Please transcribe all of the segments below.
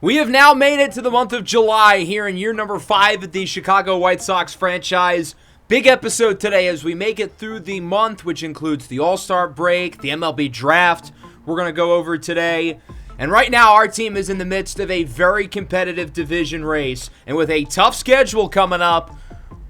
We have now made it to the month of July here in year number 5 at the Chicago White Sox franchise. Big episode today as we make it through the month, which includes the All-Star break, the MLB draft we're going to go over today. And right now, our team is in the midst of a very competitive division race. And with a tough schedule coming up,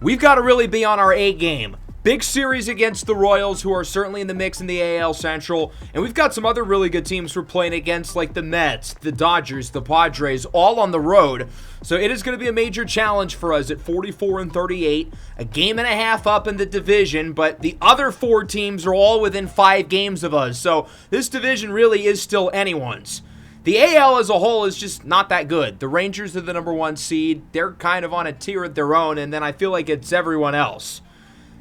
we've got to really be on our A game. Big series against the Royals, who are certainly in the mix in the AL Central. And we've got some other really good teams we're playing against, like the Mets, the Dodgers, the Padres, all on the road. So it is going to be a major challenge for us at 44-38, a game and a half up in the division, but the other 4 teams are all within 5 games of us. So this division really is still anyone's. The AL as a whole is just not that good. The Rangers are the number 1 seed. They're kind of on a tier of their own, and then I feel like it's everyone else.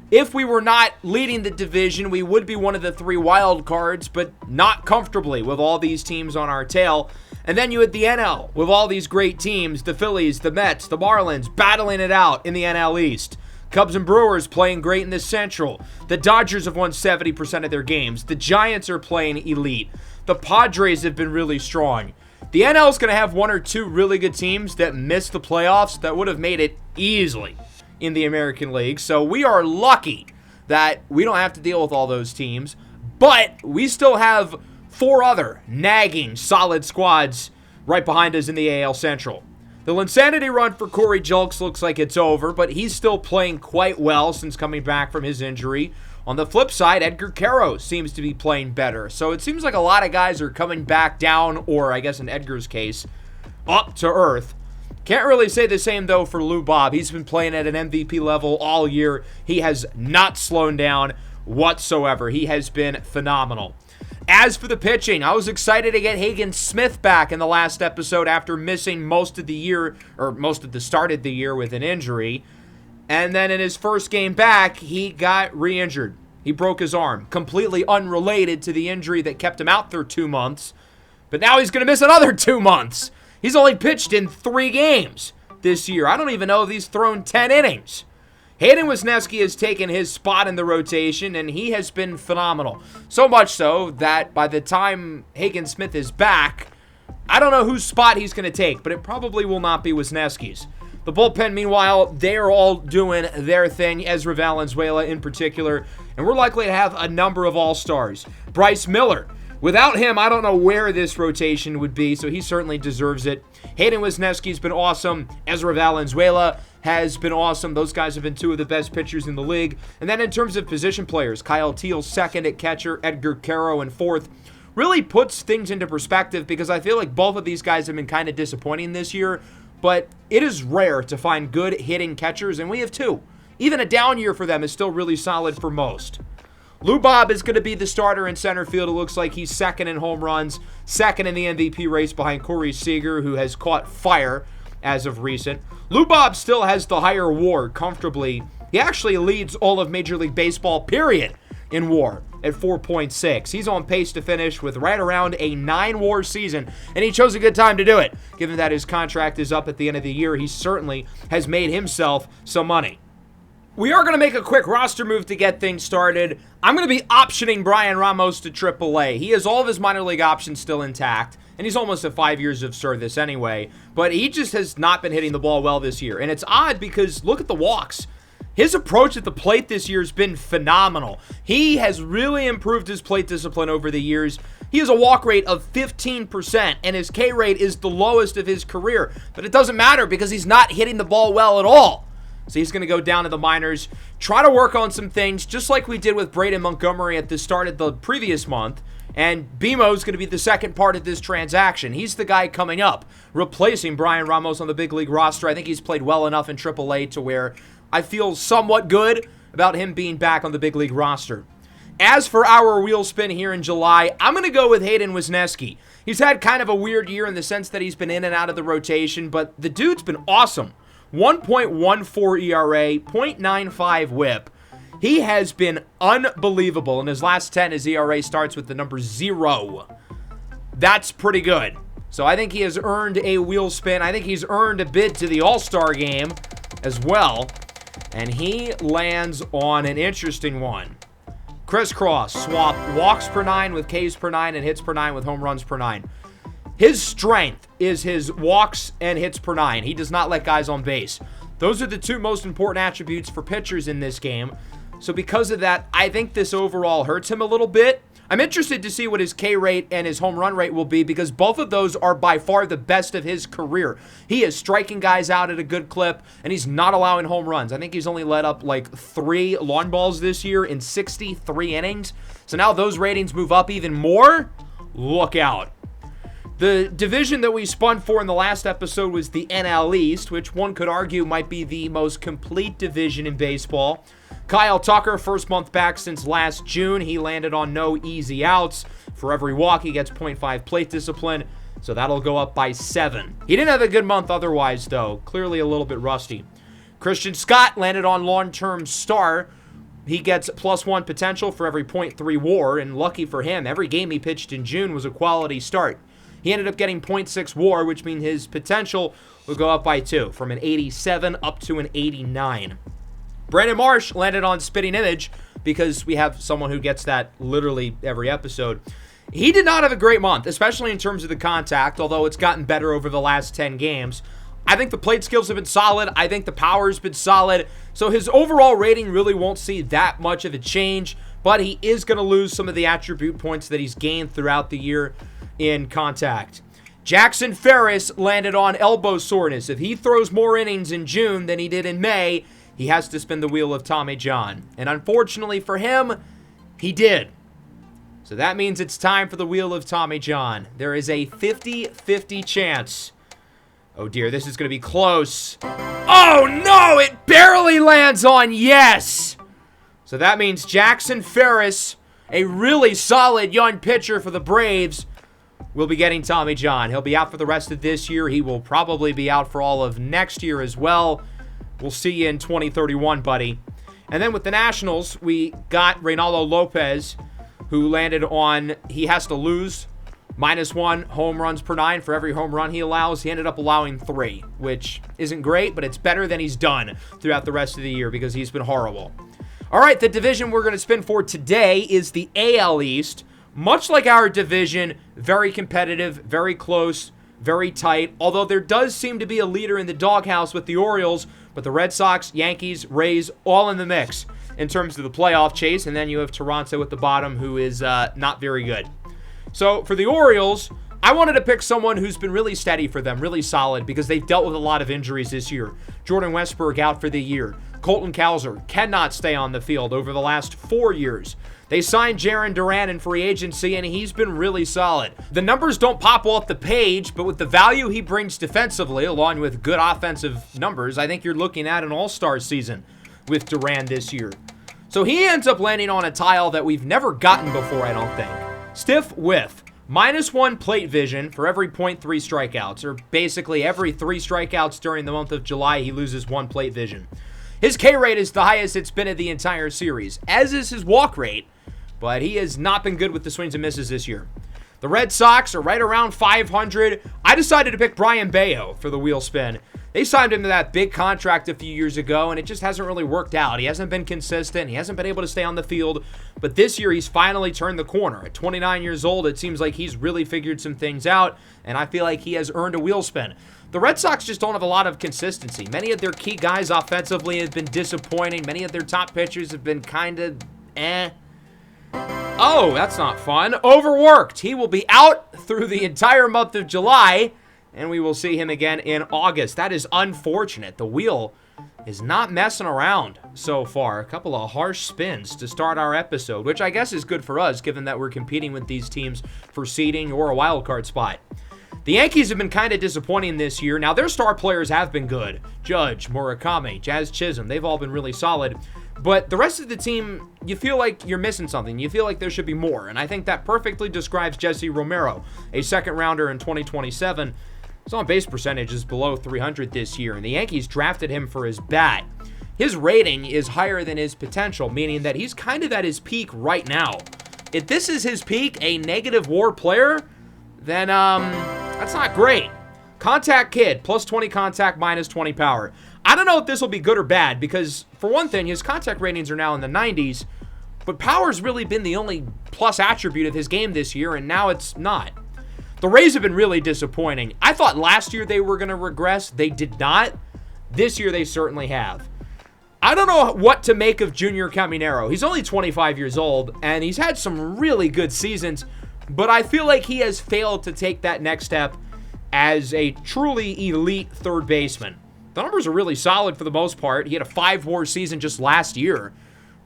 If we were not leading the division, we would be one of the 3 wild cards, but not comfortably with all these teams on our tail. And then you had the NL with all these great teams, the Phillies, the Mets, the Marlins, battling it out in the NL East. Cubs and Brewers playing great in the Central. The Dodgers have won 70% of their games. The Giants are playing elite. The Padres have been really strong. The NL is going to have 1 or 2 really good teams that missed the playoffs that would have made it easily in the American League. So we are lucky that we don't have to deal with all those teams. But we still have 4 other nagging solid squads right behind us in the AL Central. The Linsanity run for Corey Julks looks like it's over, but he's still playing quite well since coming back from his injury. On the flip side, Edgar Caro seems to be playing better. So it seems like a lot of guys are coming back down, or I guess in Edgar's case, up to earth. Can't really say the same, though, for Lou Bob. He's been playing at an MVP level all year. He has not slowed down whatsoever. He has been phenomenal. As for the pitching, I was excited to get Hagen Smith back in the last episode after missing most of the year, or most of the start of the year with an injury. And then in his first game back, he got re-injured. He broke his arm, completely unrelated to the injury that kept him out for 2 months. But now he's going to miss another 2 months. He's only pitched in 3 games this year. I don't even know if he's thrown 10 innings. Hayden Wesneski has taken his spot in the rotation, and he has been phenomenal. So much so that by the time Hagen Smith is back, I don't know whose spot he's going to take, but it probably will not be Wesneski's. The bullpen, meanwhile, they are all doing their thing, Ezra Valenzuela in particular, and we're likely to have a number of all-stars. Bryce Miller. Without him, I don't know where this rotation would be, so he certainly deserves it. Hayden Wesneski's been awesome. Ezra Valenzuela has been awesome. Those guys have been 2 of the best pitchers in the league. And then in terms of position players, Kyle Teel second at catcher, Edgar Caro in 4th. Really puts things into perspective because I feel like both of these guys have been kind of disappointing this year, but it is rare to find good hitting catchers, and we have 2. Even a down year for them is still really solid for most. Lou Bob is going to be the starter in center field. It looks like he's second in home runs, second in the MVP race behind Corey Seager, who has caught fire as of recent. Lou Bob still has the higher WAR comfortably. He actually leads all of Major League Baseball, period, in WAR at 4.6. He's on pace to finish with right around a 9 WAR season, and he chose a good time to do it. Given that his contract is up at the end of the year, he certainly has made himself some money. We are going to make a quick roster move to get things started. I'm going to be optioning Brian Ramos to AAA. He has all of his minor league options still intact, and he's almost at 5 years of service anyway, but he just has not been hitting the ball well this year. And it's odd because look at the walks. His approach at the plate this year has been phenomenal. He has really improved his plate discipline over the years. He has a walk rate of 15%, and his K rate is the lowest of his career. But it doesn't matter because he's not hitting the ball well at all. So he's going to go down to the minors, try to work on some things, just like we did with Braden Montgomery at the start of the previous month. And BMO's going to be the second part of this transaction. He's the guy coming up, replacing Brian Ramos on the big league roster. I think he's played well enough in AAA to where I feel somewhat good about him being back on the big league roster. As for our wheel spin here in July, I'm going to go with Hayden Wesneski. He's had kind of a weird year in the sense that he's been in and out of the rotation, but the dude's been awesome. 1.14 ERA, 0.95 whip. He has been unbelievable. In his last 10, his ERA starts with the number 0. That's pretty good. So I think he has earned a wheel spin. I think he's earned a bid to the All-Star game as well. And he lands on an interesting one. Crisscross, swap walks per 9 with Ks per 9 and hits per 9 with home runs per 9. His strength is his walks and hits per nine. He does not let guys on base. Those are the two most important attributes for pitchers in this game. So because of that, I think this overall hurts him a little bit. I'm interested to see what his K rate and his home run rate will be because both of those are by far the best of his career. He is striking guys out at a good clip, and he's not allowing home runs. I think he's only let up like 3 lawn balls this year in 63 innings. So now those ratings move up even more. Look out. The division that we spun for in the last episode was the NL East, which one could argue might be the most complete division in baseball. Kyle Tucker, first month back since last June. He landed on no easy outs. For every walk, he gets 0.5 plate discipline, so that'll go up by 7. He didn't have a good month otherwise, though. Clearly a little bit rusty. Christian Scott landed on long-term star. He gets +1 potential for every 0.3 WAR, and lucky for him, every game he pitched in June was a quality start. He ended up getting 0.6 WAR, which means his potential will go up by 2, from an 87 up to an 89. Brandon Marsh landed on spitting image because we have someone who gets that literally every episode. He did not have a great month, especially in terms of the contact, although it's gotten better over the last 10 games. I think the plate skills have been solid. I think the power's been solid. So his overall rating really won't see that much of a change, but he is going to lose some of the attribute points that he's gained throughout the year in contact. Jackson Ferris landed on elbow soreness. If he throws more innings in June than he did in May, he has to spin the wheel of Tommy John. And unfortunately for him, he did. So that means it's time for the wheel of Tommy John. There is a 50-50 chance. Oh dear, this is going to be close. Oh no, it barely lands on yes. So that means Jackson Ferris, a really solid young pitcher for the Braves, will be getting Tommy John. He'll be out for the rest of this year. He will probably be out for all of next year as well. We'll see you in 2031, buddy. And then with the Nationals, we got Reynaldo Lopez, who landed on, he has to lose -1 home runs per 9 for every home run he allows. He ended up allowing 3, which isn't great, but it's better than he's done throughout the rest of the year because he's been horrible. All right, the division we're going to spin for today is the AL East. Much like our division, very competitive, very close, very tight, although there does seem to be a leader in the doghouse with the Orioles, but the Red Sox, Yankees, Rays, all in the mix in terms of the playoff chase, and then you have Toronto at the bottom, who is not very good. So for the Orioles, I wanted to pick someone who's been really steady for them, really solid, because they've dealt with a lot of injuries this year. Jordan Westburg out for the year. Colton Cowser cannot stay on the field over the last 4 years. They signed Jarren Duran in free agency, and he's been really solid. The numbers don't pop off the page, but with the value he brings defensively, along with good offensive numbers, I think you're looking at an all-star season with Duran this year. So he ends up landing on a tile that we've never gotten before, I don't think. Stiff whiff. -1 plate vision for every 0.3 strikeouts, or basically every 3 strikeouts during the month of July, he loses 1 plate vision. His K rate is the highest it's been in the entire series, as is his walk rate, but he has not been good with the swings and misses this year. The Red Sox are right around 500. I decided to pick Brian Bayo for the wheel spin. They signed him to that big contract a few years ago, and it just hasn't really worked out. He hasn't been consistent. He hasn't been able to stay on the field. But this year, he's finally turned the corner. At 29 years old, it seems like he's really figured some things out, and I feel like he has earned a wheel spin. The Red Sox just don't have a lot of consistency. Many of their key guys offensively have been disappointing. Many of their top pitchers have been kind of Oh, that's not fun. Overworked. He will be out through the entire month of July, and we will see him again in August. That is unfortunate. The wheel is not messing around so far. A couple of harsh spins to start our episode, which I guess is good for us, given that we're competing with these teams for seeding or a wild card spot. The Yankees have been kind of disappointing this year. Now, their star players have been good. Judge, Murakami, Jazz Chisholm, they've all been really solid. But the rest of the team, you feel like you're missing something. You feel like there should be more. And I think that perfectly describes Jesse Romero, a second-rounder in 2027. His on-base percentage is below 300 this year, and the Yankees drafted him for his bat. His rating is higher than his potential, meaning that he's kind of at his peak right now. If this is his peak, a negative WAR player, then that's not great. Contact kid, +20 contact, -20 power. I don't know if this will be good or bad because, for one thing, his contact ratings are now in the 90s, but power's really been the only plus attribute of his game this year, and now it's not. The Rays have been really disappointing. I thought last year they were going to regress. They did not. This year they certainly have. I don't know what to make of Junior Caminero. He's only 25 years old, and he's had some really good seasons, but I feel like he has failed to take that next step as a truly elite third baseman. The numbers are really solid for the most part. He had a 5-WAR season just last year,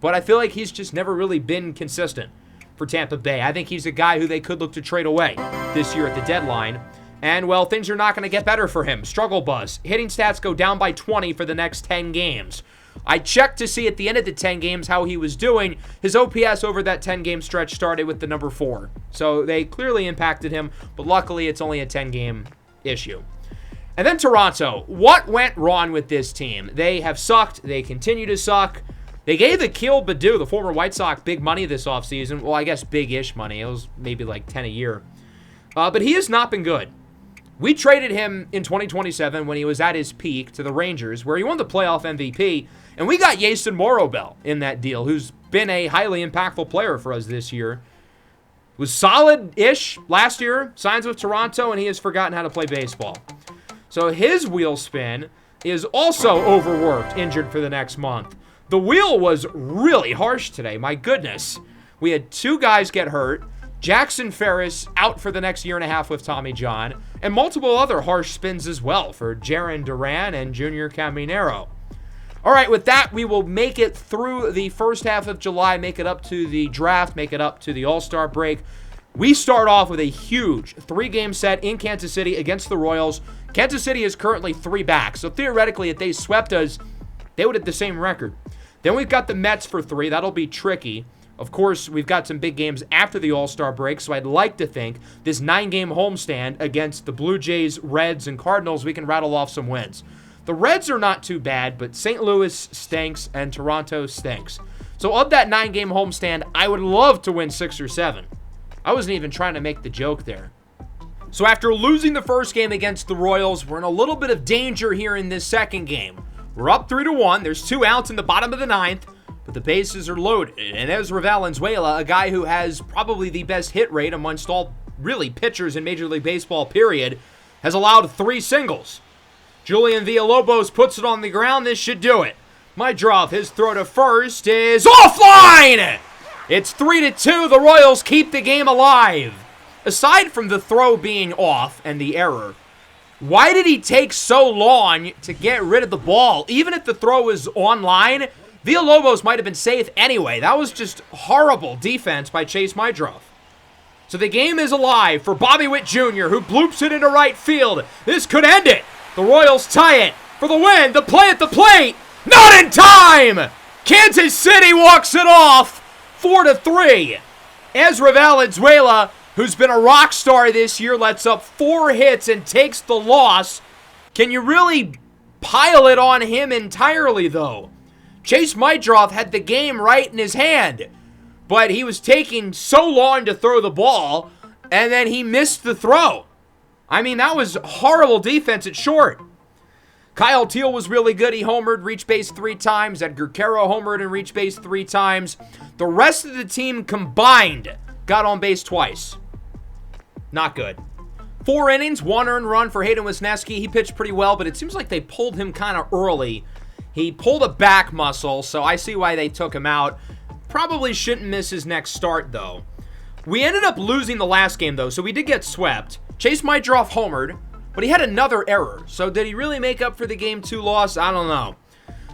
but I feel like he's just never really been consistent for Tampa Bay. I think he's a guy who they could look to trade away this year at the deadline. And, well, things are not going to get better for him. Struggle bus. Hitting stats go down by 20 for the next 10 games. I checked to see at the end of the 10 games how he was doing. His OPS over that 10-game stretch started with the number 4. So they clearly impacted him, but luckily it's only a 10-game issue. And then Toronto. What went wrong with this team? They have sucked. They continue to suck. They gave Akil Baddoo, the former White Sox, big money this offseason. Well, I guess big-ish money. It was maybe like 10 a year. But he has not been good. We traded him in 2027 when he was at his peak to the Rangers, where he won the playoff MVP, and we got Jason Morobel in that deal, who's been a highly impactful player for us this year. Was solid-ish last year, signs with Toronto, and he has forgotten how to play baseball. So his wheel spin is also overworked, injured for the next month. The wheel was really harsh today, my goodness. We had 2 guys get hurt. Jackson Ferris out for the next year and a half with Tommy John, and multiple other harsh spins as well for Jarren Duran and Junior Caminero. All right, with that, we will make it through the first half of July, make it up to the draft, make it up to the All-Star break. We start off with a huge 3-game set in Kansas City against the Royals. Kansas City is currently 3 back, so theoretically, if they swept us, they would have the same record. Then we've got the Mets for 3. That'll be tricky. Of course, we've got some big games after the All-Star break, so I'd like to think this 9-game homestand against the Blue Jays, Reds, and Cardinals, we can rattle off some wins. The Reds are not too bad, but St. Louis stinks and Toronto stinks. So of that 9-game homestand, I would love to win 6 or 7. I wasn't even trying to make the joke there. So after losing the first game against the Royals, we're in a little bit of danger here in this second game. We're up 3-1. There's 2 outs in the bottom of the 9th. But the bases are loaded, and Ezra Valenzuela, a guy who has probably the best hit rate amongst all really pitchers in Major League Baseball, period, has allowed 3 singles. Julian Villalobos puts it on the ground. This should do it. Majdrov, his throw to first is offline! It's 3-2. The Royals keep the game alive. Aside from the throw being off and the error, why did he take so long to get rid of the ball? Even if the throw was online, Villalobos might have been safe anyway. That was just horrible defense by Chase Majdrov. So the game is alive for Bobby Witt Jr., who bloops it into right field. This could end it. The Royals tie it for the win. The play at the plate. Not in time! Kansas City walks it off 4-3. Ezra Valenzuela, who's been a rock star this year, lets up 4 hits and takes the loss. Can you really pile it on him entirely, though? Chase Majdrov had the game right in his hand, but he was taking so long to throw the ball, and then he missed the throw. I mean, that was horrible defense at short. Kyle Teal was really good. He homered, reached base 3 times. Edgar Quero homered and reached base 3 times. The rest of the team combined got on base twice. Not good. 4 innings, 1 earned run for Hayden Wisniewski. He pitched pretty well, but it seems like they pulled him kind of early. He pulled a back muscle, so I see why they took him out. Probably shouldn't miss his next start, though. We ended up losing the last game, though, so we did get swept. Chase Majdrov homered, but he had another error. So did he really make up for the Game 2 loss? I don't know.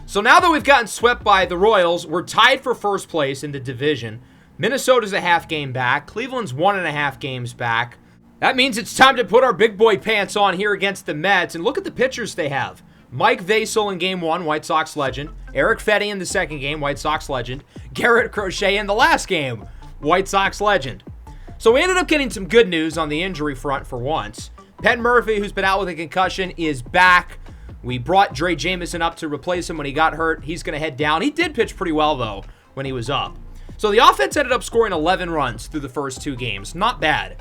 So now that we've gotten swept by the Royals, we're tied for first place in the division. Minnesota's a half game back. Cleveland's 1.5 games back. That means it's time to put our big boy pants on here against the Mets. And look at the pitchers they have. Mike Vasel in Game 1, White Sox legend. Eric Fetty in the second game, White Sox legend. Garrett Crochet in the last game, White Sox legend. So we ended up getting some good news on the injury front for once. Penn Murphy, who's been out with a concussion, is back. We brought Dre Jameson up to replace him when he got hurt. He's going to head down. He did pitch pretty well, though, when he was up. So the offense ended up scoring 11 runs through the first 2 games. Not bad.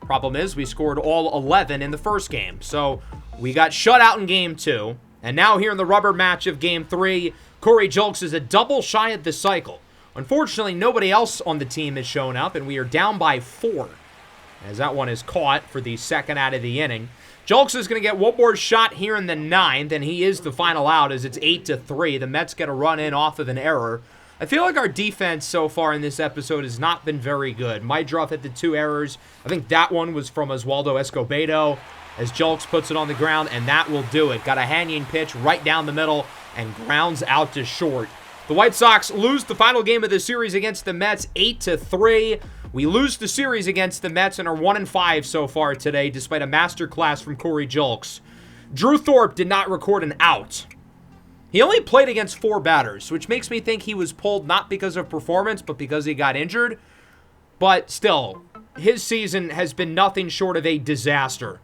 Problem is, we scored all 11 in the first game. So we got shut out in Game 2. And now here in the rubber match of Game 3, Corey Julks is a double shy of the cycle. Unfortunately, nobody else on the team has shown up, and we are down by 4. as that one is caught for the second out of the inning. Julks is going to get one more shot here in the ninth, and he is the final out as it's 8-3. The Mets get a run in off of an error. I feel like our defense so far in this episode has not been very good. Mydruff had the 2 errors. I think that one was from Oswaldo Escobedo as Julks puts it on the ground, and that will do it. Got a hanging pitch right down the middle and grounds out to short. The White Sox lose the final game of the series against the Mets 8-3. We lose the series against the Mets and are 1-5 so far today, despite a masterclass from Corey Julks. Drew Thorpe did not record an out. He only played against 4 batters, which makes me think he was pulled not because of performance, but because he got injured. But still, his season has been nothing short of a disaster.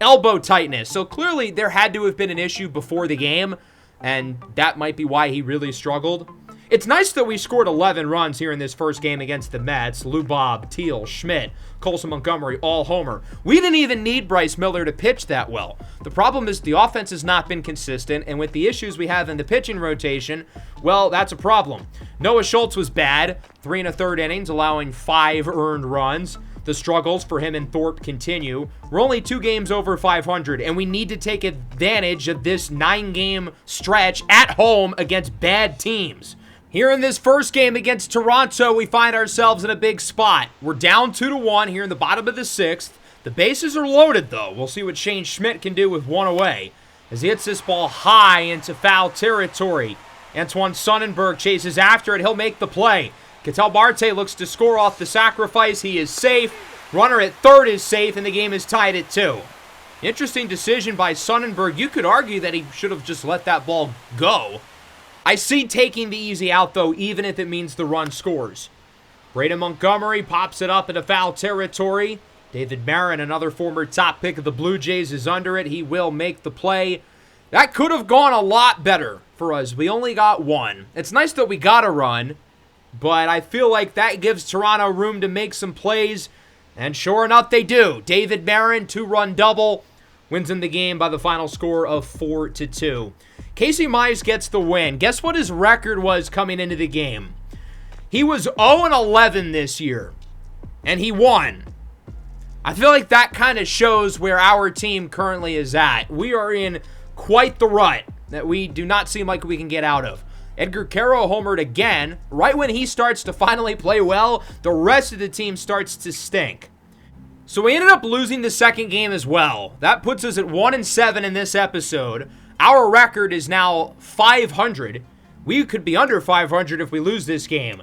Elbow tightness. So clearly there had to have been an issue before the game, and that might be why he really struggled. It's nice that we scored 11 runs here in this first game against the Mets. Lou Bob, Teal, Schmidt, Colson Montgomery, all homer. We didn't even need Bryce Miller to pitch that well. The problem is the offense has not been consistent, and with the issues we have in the pitching rotation, well, that's a problem. Noah Schultz was bad, 3 1/3 innings, allowing 5 earned runs. The struggles for him and Thorpe continue. We're only 2 games over 500, and we need to take advantage of this 9-game stretch at home against bad teams. Here in this first game against Toronto, we find ourselves in a big spot. We're down 2-1 here in the bottom of the 6th. The bases are loaded, though. We'll see what Shane Schmidt can do with 1 away as he hits this ball high into foul territory. Antoine Sonnenberg chases after it. He'll make the play. Ketel Marte looks to score off the sacrifice. He is safe. Runner at third is safe, and the game is tied at 2. Interesting decision by Sonnenberg. You could argue that he should have just let that ball go. I see taking the easy out, though, even if it means the run scores. Braden Montgomery pops it up into foul territory. David Marin, another former top pick of the Blue Jays, is under it. He will make the play. That could have gone a lot better for us. We only got 1. It's nice that we got a run, but I feel like that gives Toronto room to make some plays, and sure enough, they do. David Marin, 2-run double, wins in the game by the final score of 4-2. Casey Mize gets the win. Guess what his record was coming into the game? He was 0-11 this year, and he won. I feel like that kind of shows where our team currently is at. We are in quite the rut that we do not seem like we can get out of. Edgar Caro homered again. Right when he starts to finally play well, the rest of the team starts to stink. So we ended up losing the second game as well. That puts us at 1-7 in this episode. Our record is now 500. We could be under 500 if we lose this game.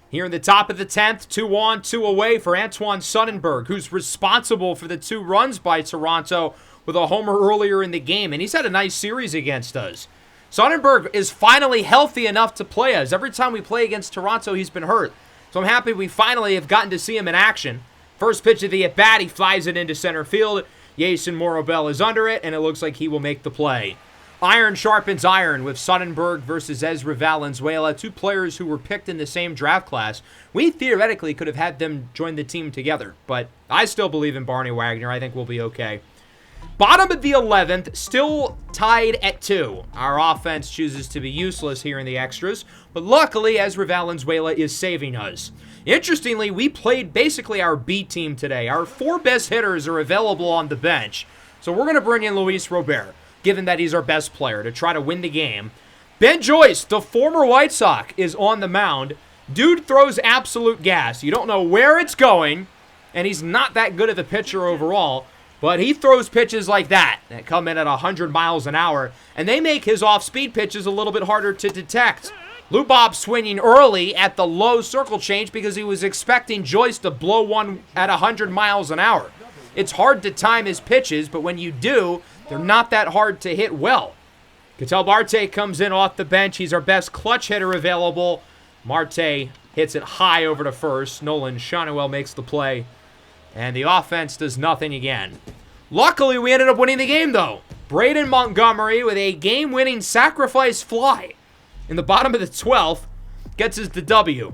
Here in the top of the 10th, 2 on, 2 away for Antoine Sonnenberg, who's responsible for the 2 runs by Toronto with a homer earlier in the game, and he's had a nice series against us. Sonnenberg is finally healthy enough to play us. Every time we play against Toronto, he's been hurt. So I'm happy we finally have gotten to see him in action. First pitch of the at-bat, he flies it into center field. Jason Morobel is under it, and it looks like he will make the play. Iron sharpens iron with Sonnenberg versus Ezra Valenzuela, 2 players who were picked in the same draft class. We theoretically could have had them join the team together, but I still believe in Barney Wagner. I think we'll be okay. Bottom of the 11th, still tied at 2. Our offense chooses to be useless here in the extras, but luckily Ezra Valenzuela is saving us. Interestingly, we played basically our B team today. Our 4 best hitters are available on the bench, so we're going to bring in Luis Robert, given that he's our best player, to try to win the game. Ben Joyce, the former White Sox, is on the mound. Dude throws absolute gas. You don't know where it's going, and he's not that good of a pitcher overall, but he throws pitches like that come in at 100 miles an hour, and they make his off-speed pitches a little bit harder to detect. Lou Bob swinging early at the low circle change because he was expecting Joyce to blow one at 100 miles an hour. It's hard to time his pitches, but when you do, they're not that hard to hit well. Ketel Marte comes in off the bench. He's our best clutch hitter available. Marte hits it high over to first. Nolan Shanuel makes the play, and the offense does nothing again. Luckily, we ended up winning the game, though. Braden Montgomery with a game-winning sacrifice fly in the bottom of the 12th gets us the W.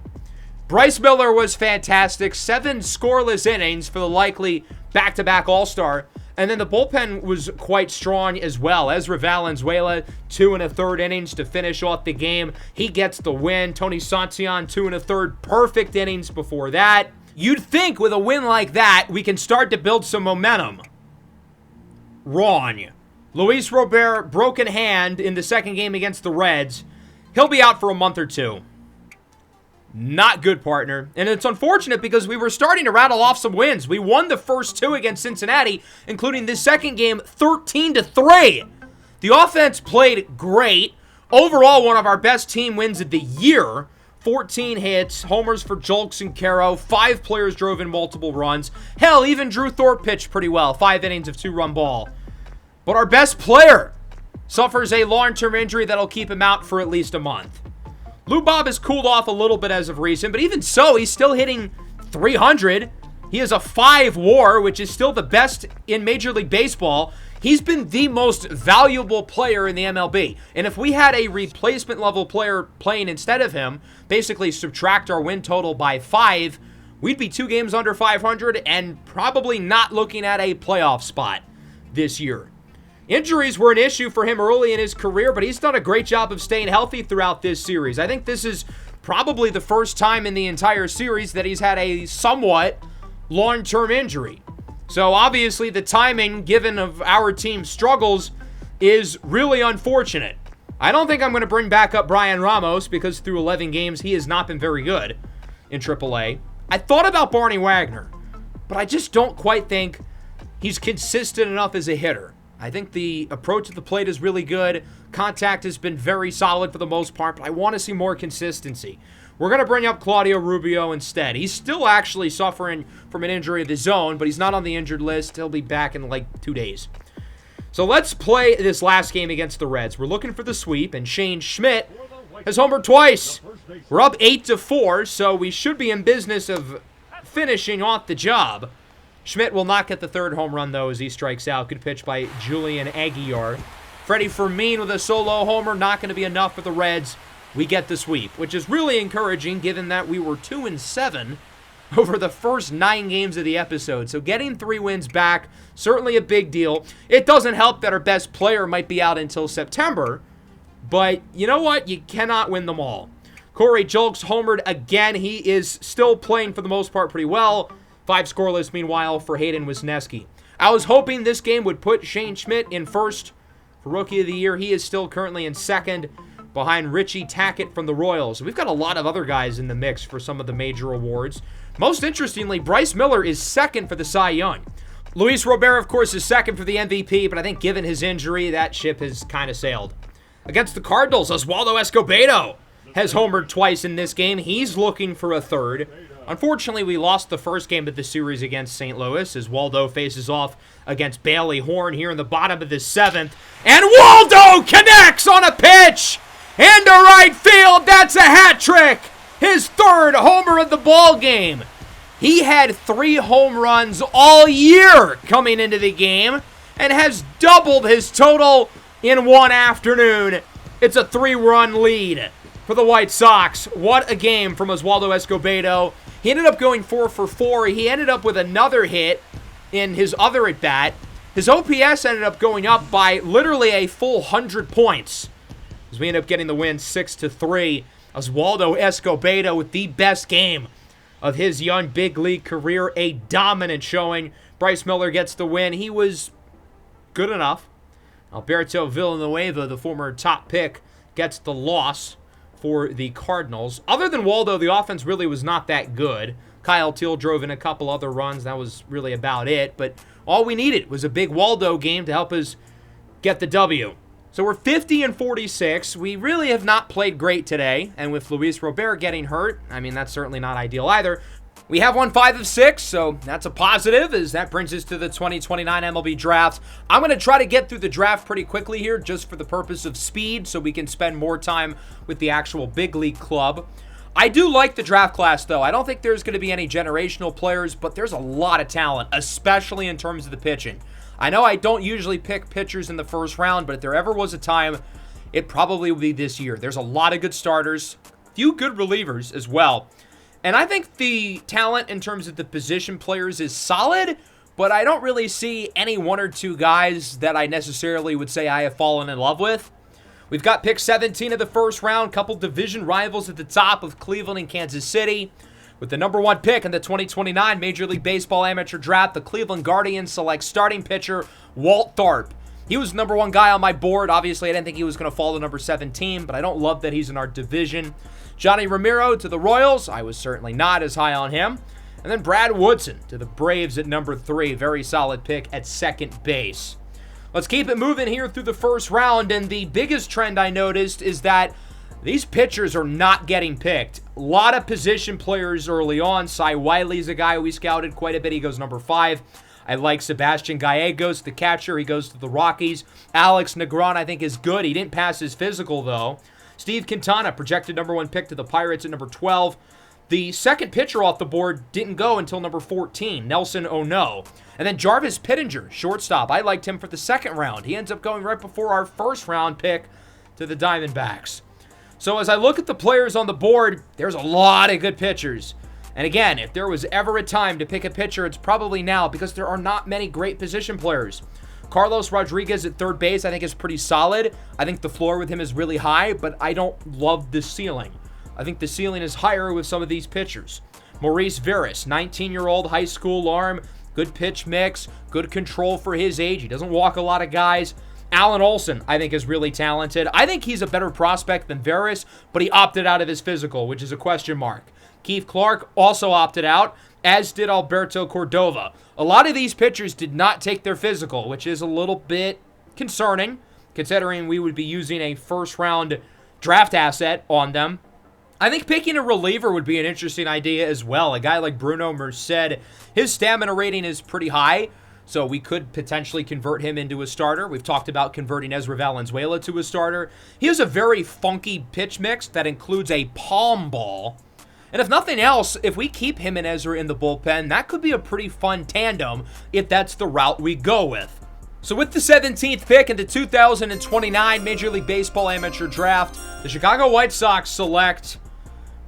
Bryce Miller was fantastic. 7 scoreless innings for the likely back-to-back All-Star. And then the bullpen was quite strong as well. Ezra Valenzuela, 2 1/3 innings to finish off the game. He gets the win. Tony Santillan, 2 1/3 perfect innings before that. You'd think with a win like that, we can start to build some momentum. Wrong. Luis Robert, broken hand in the second game against the Reds. He'll be out for a month or two. Not good, partner. And it's unfortunate because we were starting to rattle off some wins. We won the first two against Cincinnati, including this second game 13-3. The offense played great. Overall, one of our best team wins of the year. 14 hits, homers for Julks and Caro. 5 players drove in multiple runs. Hell, even Drew Thorpe pitched pretty well. 5 innings of 2-run ball. But our best player suffers a long-term injury that'll keep him out for at least a month. Lou Bob has cooled off a little bit as of recent, but even so, he's still hitting .300. He has a 5 WAR, which is still the best in Major League Baseball. He's been the most valuable player in the MLB. And if we had a replacement level player playing instead of him, basically subtract our win total by 5, we'd be 2 games under 500 and probably not looking at a playoff spot this year. Injuries were an issue for him early in his career, but he's done a great job of staying healthy throughout this series. I think this is probably the first time in the entire series that he's had a somewhat long-term injury. So obviously the timing, given of our team's struggles, is really unfortunate. I don't think I'm going to bring back up Brian Ramos because through 11 games he has not been very good in AAA. I thought about Barney Wagner, but I just don't quite think he's consistent enough as a hitter. I think the approach at the plate is really good. Contact has been very solid for the most part, but I want to see more consistency. We're going to bring up Claudio Rubio instead. He's still actually suffering from an injury of his own, but he's not on the injured list. He'll be back in like 2 days. So let's play this last game against the Reds. We're looking for the sweep, and Shane Schmidt has homered twice. We're up 8-4, so we should be in business of finishing off the job. Schmidt will not get the third home run, though, as he strikes out. Good pitch by Julian Aguilar. Freddie Fermin with a solo homer. Not going to be enough for the Reds. We get the sweep, which is really encouraging given that we were 2-7 over the first 9 games of the episode. So getting 3 wins back, certainly a big deal. It doesn't help that our best player might be out until September, but you know what? You cannot win them all. Corey Julks homered again. He is still playing for the most part pretty well. 5 scoreless, meanwhile, for Hayden Wisniewski. I was hoping this game would put Shane Schmidt in first for Rookie of the Year. He is still currently in second behind Richie Tackett from the Royals. We've got a lot of other guys in the mix for some of the major awards. Most interestingly, Bryce Miller is second for the Cy Young. Luis Robert, of course, is second for the MVP, but I think given his injury, that ship has kind of sailed. Against the Cardinals, Oswaldo Escobedo has homered twice in this game. He's looking for a third. Unfortunately, we lost the first game of the series against St. Louis as Waldo faces off against Bailey Horn here in the bottom of the 7th. And Waldo connects on a pitch into right field. That's a hat trick. His 3rd homer of the ball game. He had 3 home runs all year coming into the game and has doubled his total in one afternoon. It's a 3-run lead for the White Sox. What a game from Oswaldo Escobedo. He ended up going 4 for 4. He ended up with another hit in his other at-bat. His OPS ended up going up by literally a full 100 points as we ended up getting the win 6-3. Oswaldo Escobedo with the best game of his young big league career. A dominant showing. Bryce Miller gets the win. He was good enough. Alberto Villanueva, the former top pick, gets the loss for the Cardinals. Other than Waldo, the offense really was not that good. Kyle Teal drove in a couple other runs. That was really about it. But all we needed was a big Waldo game to help us get the W. So we're 50-46. We really have not played great today. And with Luis Robert getting hurt, I mean, that's certainly not ideal either. We have won 5 of 6, so that's a positive, as that brings us to the 2029 MLB Draft. I'm going to try to get through the draft pretty quickly here, just for the purpose of speed, so we can spend more time with the actual big league club. I do like the draft class, though. I don't think there's going to be any generational players, but there's a lot of talent, especially in terms of the pitching. I know I don't usually pick pitchers in the first round, but if there ever was a time, it probably would be this year. There's a lot of good starters, few good relievers as well. And I think the talent in terms of the position players is solid, but I don't really see any 1 or 2 guys that I necessarily would say I have fallen in love with. We've got pick 17 of the first round, couple division rivals at the top of Cleveland and Kansas City. With the number 1 pick in the 2029 Major League Baseball Amateur Draft, the Cleveland Guardians select starting pitcher Walt Tharp. He was the number 1 guy on my board. Obviously, I didn't think he was going to fall to number 17, but I don't love that he's in our division. Johnny Ramiro to the Royals. I was certainly not as high on him. And then Brad Woodson to the Braves at number 3. Very solid pick at second base. Let's keep it moving here through the first round, and the biggest trend I noticed is that these pitchers are not getting picked. A lot of position players early on. Cy Wiley's a guy we scouted quite a bit. He goes number 5. I like Sebastian Gallegos, the catcher. He goes to the Rockies. Alex Negron, I think, is good. He didn't pass his physical, though. Steve Quintana, projected number 1 pick to the Pirates at number 12. The second pitcher off the board didn't go until number 14, Nelson Ono. And then Jarvis Pittenger, shortstop. I liked him for the second round. He ends up going right before our first round pick to the Diamondbacks. So as I look at the players on the board, there's a lot of good pitchers. And again, if there was ever a time to pick a pitcher, it's probably now because there are not many great position players. Carlos Rodriguez at third base, I think, is pretty solid. I think the floor with him is really high, but I don't love the ceiling. I think the ceiling is higher with some of these pitchers. Maurice Veras, 19-year-old high school arm, good pitch mix, good control for his age. He doesn't walk a lot of guys. Alan Olson, I think, is really talented. I think he's a better prospect than Veras, but he opted out of his physical, which is a question mark. Keith Clark also opted out, as did Alberto Cordova. A lot of these pitchers did not take their physical, which is a little bit concerning, considering we would be using a first-round draft asset on them. I think picking a reliever would be an interesting idea as well. A guy like Bruno Merced, his stamina rating is pretty high, so we could potentially convert him into a starter. We've talked about converting Ezra Valenzuela to a starter. He has a very funky pitch mix that includes a palm ball. And if nothing else, if we keep him and Ezra in the bullpen, that could be a pretty fun tandem if that's the route we go with. So with the 17th pick in the 2029 Major League Baseball Amateur Draft, the Chicago White Sox select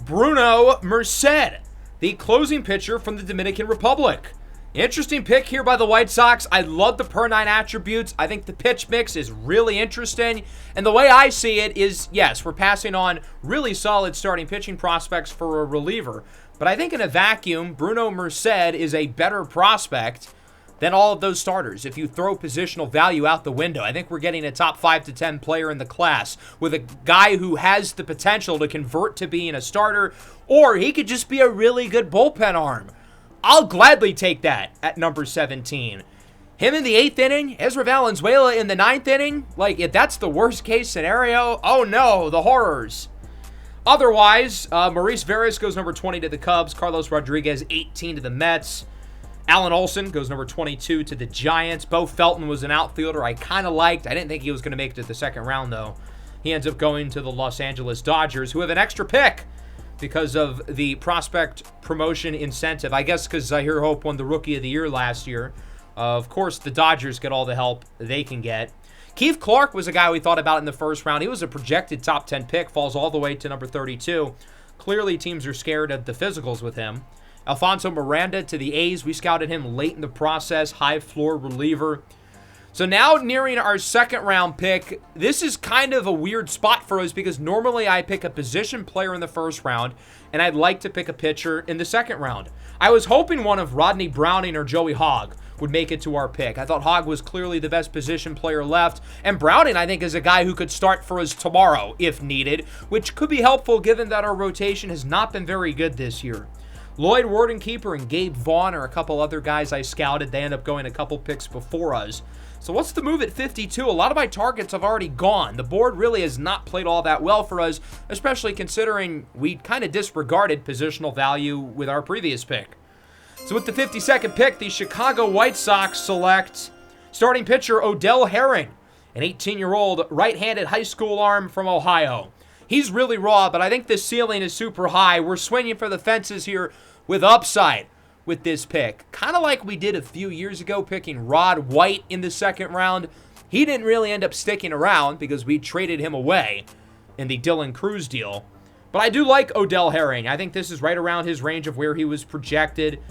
Bruno Merced, the closing pitcher from the Dominican Republic. Interesting pick here by the White Sox. I love the per 9 attributes. I think the pitch mix is really interesting. And the way I see it is, yes, we're passing on really solid starting pitching prospects for a reliever. But I think in a vacuum, Bruno Merced is a better prospect than all of those starters. If you throw positional value out the window, I think we're getting a top 5 to 10 player in the class with a guy who has the potential to convert to being a starter, or he could just be a really good bullpen arm. I'll gladly take that at number 17. Him in the 8th inning, Ezra Valenzuela in the 9th inning, like if that's the worst case scenario, oh no, the horrors. Otherwise, Maurice Veras goes number 20 to the Cubs, Carlos Rodriguez 18 to the Mets. Alan Olson goes number 22 to the Giants. Bo Felton was an outfielder I kind of liked. I didn't think he was going to make it to the second round, though. He ends up going to the Los Angeles Dodgers, who have an extra pick because of the prospect promotion incentive. I guess because Zahir Hope won the Rookie of the Year last year. Of course, the Dodgers get all the help they can get. Keith Clark was a guy we thought about in the first round. He was a projected top 10 pick, falls all the way to number 32. Clearly, teams are scared of the physicals with him. Alfonso Miranda to the A's. We scouted him late in the process, high floor reliever. So now nearing our second round pick, this is kind of a weird spot for us because normally I pick a position player in the first round and I'd like to pick a pitcher in the second round. I was hoping one of Rodney Browning or Joey Hogg would make it to our pick. I thought Hogg was clearly the best position player left, and Browning I think is a guy who could start for us tomorrow if needed, which could be helpful given that our rotation has not been very good this year. Lloyd Wardenkeeper and Gabe Vaughn are a couple other guys I scouted. They end up going a couple picks before us. So what's the move at 52? A lot of my targets have already gone. The board really has not played all that well for us, especially considering we kind of disregarded positional value with our previous pick. So with the 52nd pick, the Chicago White Sox select starting pitcher Odell Herring, an 18-year-old right-handed high school arm from Ohio. He's really raw, but I think the ceiling is super high. We're swinging for the fences here with upside with this pick. Kind of like we did a few years ago picking Rod White in the second round. He didn't really end up sticking around because we traded him away in the Dylan Cruz deal. But I do like Odell Herring. I think this is right around his range of where he was projected.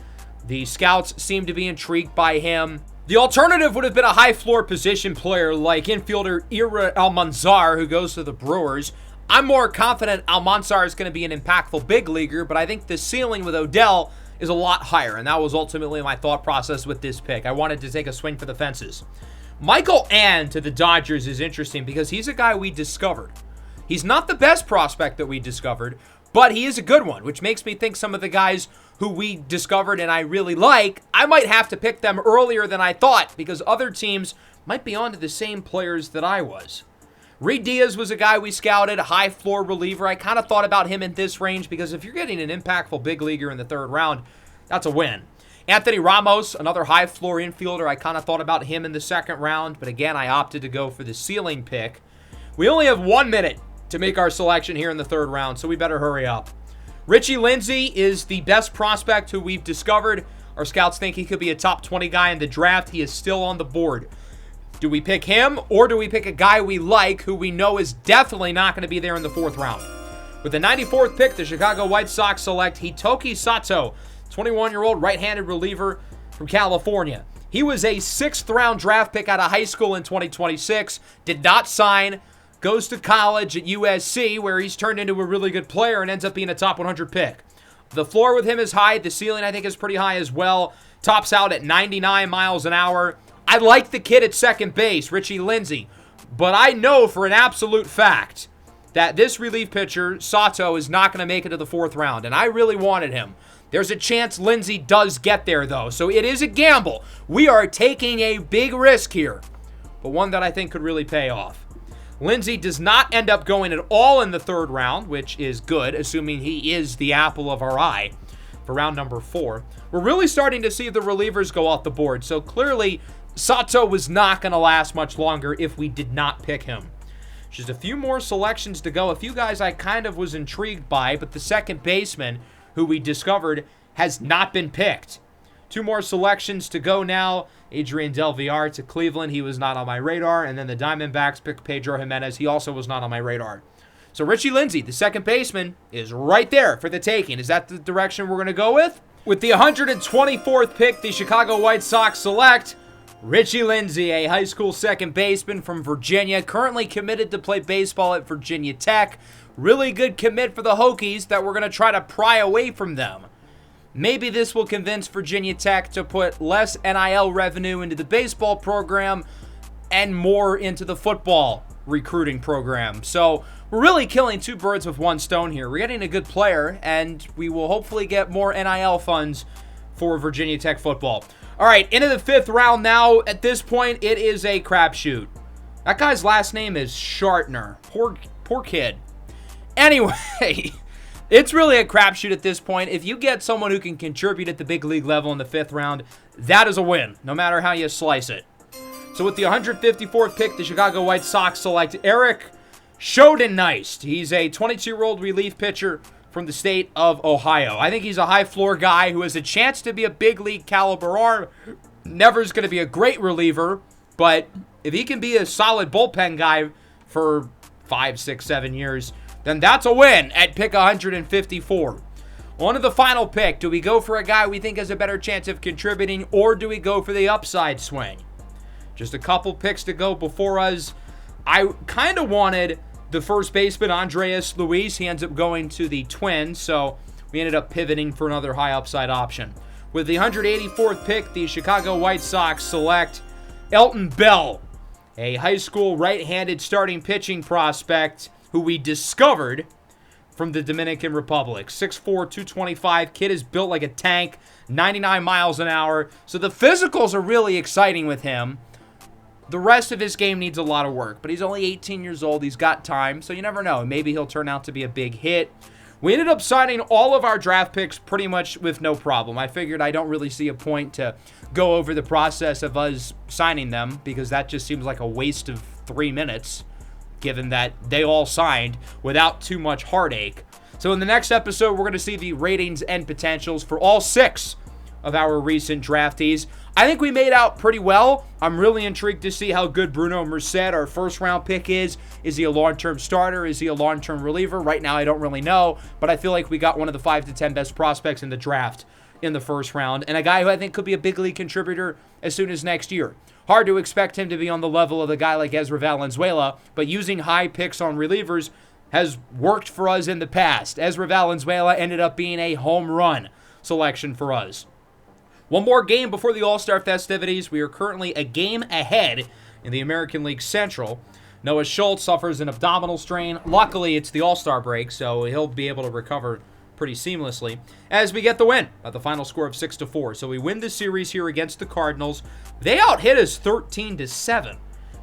The scouts seem to be intrigued by him. The alternative would have been a high floor position player like infielder Ira Almanzar, who goes to the Brewers. I'm more confident Almanzar is going to be an impactful big leaguer, but I think the ceiling with Odell is a lot higher, and that was ultimately my thought process with this pick. I wanted to take a swing for the fences. Michael Ann to the Dodgers is interesting because he's a guy we discovered. He's not the best prospect that we discovered, but he is a good one, which makes me think some of the guys who we discovered and I really like, I might have to pick them earlier than I thought because other teams might be onto the same players that I was. Reed Diaz was a guy we scouted, a high floor reliever. I kind of thought about him in this range because if you're getting an impactful big leaguer in the third round, that's a win. Anthony Ramos, another high floor infielder. I kind of thought about him in the second round, but again, I opted to go for the ceiling pick. We only have 1 minute to make our selection here in the third round, so we better hurry up. Richie Lindsay is the best prospect who we've discovered. Our scouts think he could be a top 20 guy in the draft. He is still on the board. Do we pick him, or do we pick a guy we like who we know is definitely not going to be there in the fourth round? With the 94th pick, the Chicago White Sox select Hitoki Sato, 21-year-old right-handed reliever from California. He was a 6th-round draft pick out of high school in 2026, did not sign, goes to college at USC, where he's turned into a really good player and ends up being a top 100 pick. The floor with him is high. The ceiling, I think, is pretty high as well. Tops out at 99 miles an hour. I like the kid at second base, Richie Lindsay, but I know for an absolute fact that this relief pitcher, Sato, is not going to make it to the fourth round, and I really wanted him. There's a chance Lindsay does get there, though, so it is a gamble. We are taking a big risk here, but one that I think could really pay off. Lindsay does not end up going at all in the third round, which is good, assuming he is the apple of our eye for round number 4. We're really starting to see the relievers go off the board, so clearly Sato was not going to last much longer if we did not pick him. Just a few more selections to go. A few guys I kind of was intrigued by, but the second baseman who we discovered has not been picked. 2 more selections to go now. Adrian Del Villar to Cleveland. He was not on my radar. And then the Diamondbacks picked Pedro Jimenez. He also was not on my radar. So Richie Lindsay, the second baseman, is right there for the taking. Is that the direction we're going to go with? With the 124th pick, the Chicago White Sox select Richie Lindsay, a high school second baseman from Virginia, currently committed to play baseball at Virginia Tech. Really good commit for the Hokies that we're going to try to pry away from them. Maybe this will convince Virginia Tech to put less NIL revenue into the baseball program and more into the football recruiting program. So we're really killing 2 birds with 1 stone here. We're getting a good player, and we will hopefully get more NIL funds for Virginia Tech football. All right, into the 5th round now. At this point, it is a crapshoot. That guy's last name is Shartner. Poor kid. Anyway, it's really a crapshoot at this point. If you get someone who can contribute at the big league level in the 5th round, that is a win, no matter how you slice it. So with the 154th pick, the Chicago White Sox select Eric Schoendienst. He's a 22-year-old relief pitcher from the state of Ohio. I think he's a high-floor guy who has a chance to be a big league caliber arm. Never is going to be a great reliever, but if he can be a solid bullpen guy for 5, 6, 7 years, then that's a win at pick 154. On to the final pick. Do we go for a guy we think has a better chance of contributing, or do we go for the upside swing? Just a couple picks to go before us. I kind of wanted the first baseman, Andreas Luis. He ends up going to the Twins, so we ended up pivoting for another high upside option. With the 184th pick, the Chicago White Sox select Elton Bell, a high school right-handed starting pitching prospect who we discovered from the Dominican Republic. 6'4", 225. Kid is built like a tank, 99 miles an hour. So the physicals are really exciting with him. The rest of his game needs a lot of work, but he's only 18 years old. He's got time, so you never know. Maybe he'll turn out to be a big hit. We ended up signing all of our draft picks pretty much with no problem. I figured I don't really see a point to go over the process of us signing them because that just seems like a waste of 3 minutes, given that they all signed without too much heartache. So in the next episode, we're going to see the ratings and potentials for all 6 of our recent draftees. I think we made out pretty well. I'm really intrigued to see how good Bruno Merced, our first-round pick, is. Is he a long-term starter? Is he a long-term reliever? Right now, I don't really know, but I feel like we got one of the 5 to 10 best prospects in the draft in the first round, and a guy who I think could be a big league contributor as soon as next year. Hard to expect him to be on the level of a guy like Ezra Valenzuela, but using high picks on relievers has worked for us in the past. Ezra Valenzuela ended up being a home run selection for us. One more game before the All-Star festivities. We are currently a game ahead in the American League Central. Noah Schultz suffers an abdominal strain. Luckily, it's the All-Star break, so he'll be able to recover pretty seamlessly as we get the win at the final score of 6-4. So we win the series here against the Cardinals. They out-hit us 13-7,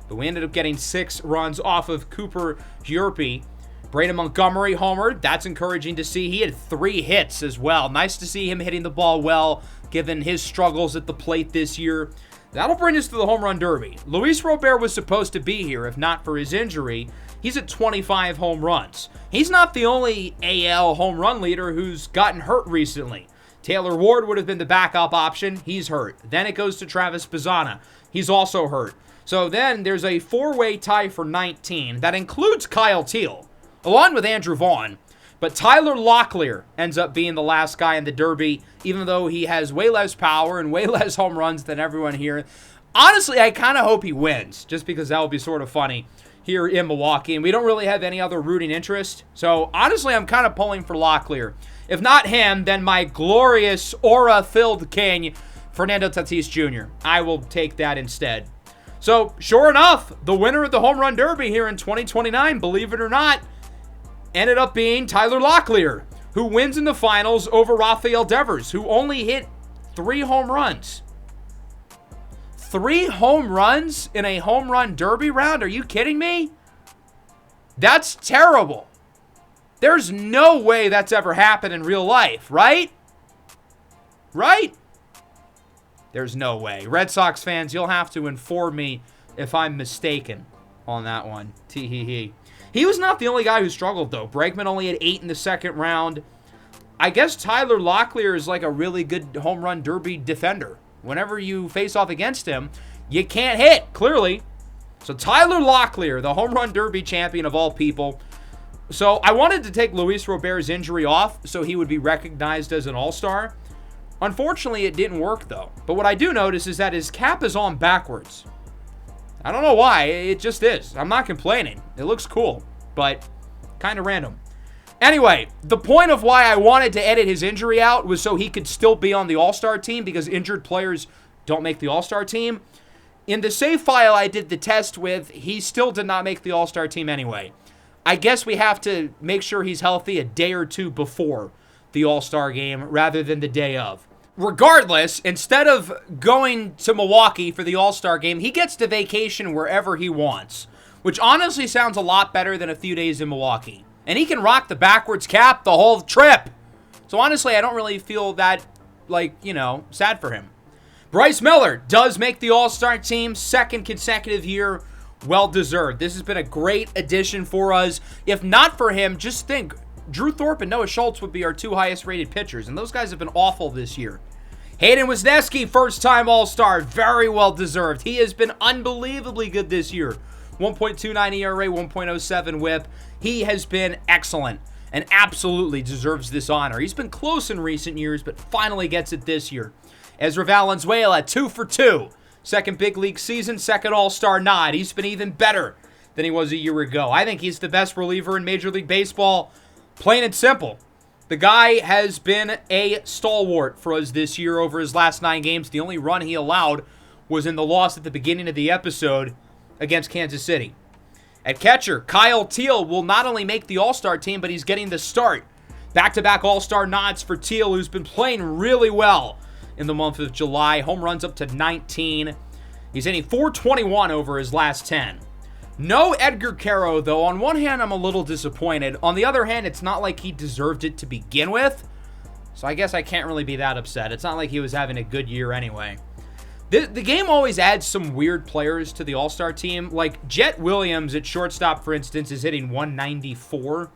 but we ended up getting 6 runs off of Cooper Hjerpe. Braden Montgomery homered. That's encouraging to see. He had 3 hits as well. Nice to see him hitting the ball well, given his struggles at the plate this year. That'll bring us to the home run derby. Luis Robert was supposed to be here, if not for his injury. He's at 25 home runs. He's not the only AL home run leader who's gotten hurt recently. Taylor Ward would have been the backup option. He's hurt. Then it goes to Travis Bazzana. He's also hurt. So then there's a 4-way tie for 19. That includes Kyle Teel, along with Andrew Vaughn. But Tyler Locklear ends up being the last guy in the Derby, even though he has way less power and way less home runs than everyone here. Honestly, I kind of hope he wins, just because that would be sort of funny here in Milwaukee, and we don't really have any other rooting interest. So honestly, I'm kind of pulling for Locklear. If not him, then my glorious aura-filled king, Fernando Tatis Jr. I will take that instead. So sure enough, the winner of the home run derby here in 2029, believe it or not, ended up being Tyler Locklear, who wins in the finals over Rafael Devers, who only hit 3 home runs. 3 home runs in a home run derby round? Are you kidding me? That's terrible. There's no way that's ever happened in real life, right? Right? There's no way. Red Sox fans, you'll have to inform me if I'm mistaken on that one. Tee-hee-hee. He was not the only guy who struggled, though. Bregman only had 8 in the second round. I guess Tyler Locklear is like a really good home run derby defender. Whenever you face off against him, you can't hit, clearly. So Tyler Locklear, the home run derby champion of all people. So I wanted to take Luis Robert's injury off so he would be recognized as an all-star. Unfortunately, it didn't work, though. But what I do notice is that his cap is on backwards. I don't know why. It just is. I'm not complaining. It looks cool, but kind of random. Anyway, the point of why I wanted to edit his injury out was so he could still be on the All-Star team, because injured players don't make the All-Star team. In the save file I did the test with, he still did not make the All-Star team anyway. I guess we have to make sure he's healthy a day or two before the All-Star game rather than the day of. Regardless, instead of going to Milwaukee for the All-Star game, he gets to vacation wherever he wants, which honestly sounds a lot better than a few days in Milwaukee. And he can rock the backwards cap the whole trip. So honestly, I don't really feel that, sad for him. Bryce Miller does make the All-Star team, 2nd consecutive year, well-deserved. This has been a great addition for us. If not for him, just think, Drew Thorpe and Noah Schultz would be our 2 highest-rated pitchers, and those guys have been awful this year. Hayden Wesneski, first-time All-Star, very well-deserved. He has been unbelievably good this year. 1.29 ERA, 1.07 WHIP. He has been excellent and absolutely deserves this honor. He's been close in recent years, but finally gets it this year. Ezra Valenzuela, 2 for 2. 2nd big league season, 2nd All-Star nod. He's been even better than he was a year ago. I think he's the best reliever in Major League Baseball, plain and simple. The guy has been a stalwart for us this year over his last 9 games. The only run he allowed was in the loss at the beginning of the episode against Kansas City. At catcher, Kyle Teel will not only make the All-Star team, but he's getting the start. Back-to-back All-Star nods for Teel, who's been playing really well in the month of July. Home runs up to 19. He's hitting .421 over his last 10. No Edgar Caro, though. On one hand, I'm a little disappointed. On the other hand, it's not like he deserved it to begin with. So I guess I can't really be that upset. It's not like he was having a good year anyway. The game always adds some weird players to the All-Star team. Like Jet Williams at shortstop, for instance, is hitting 194.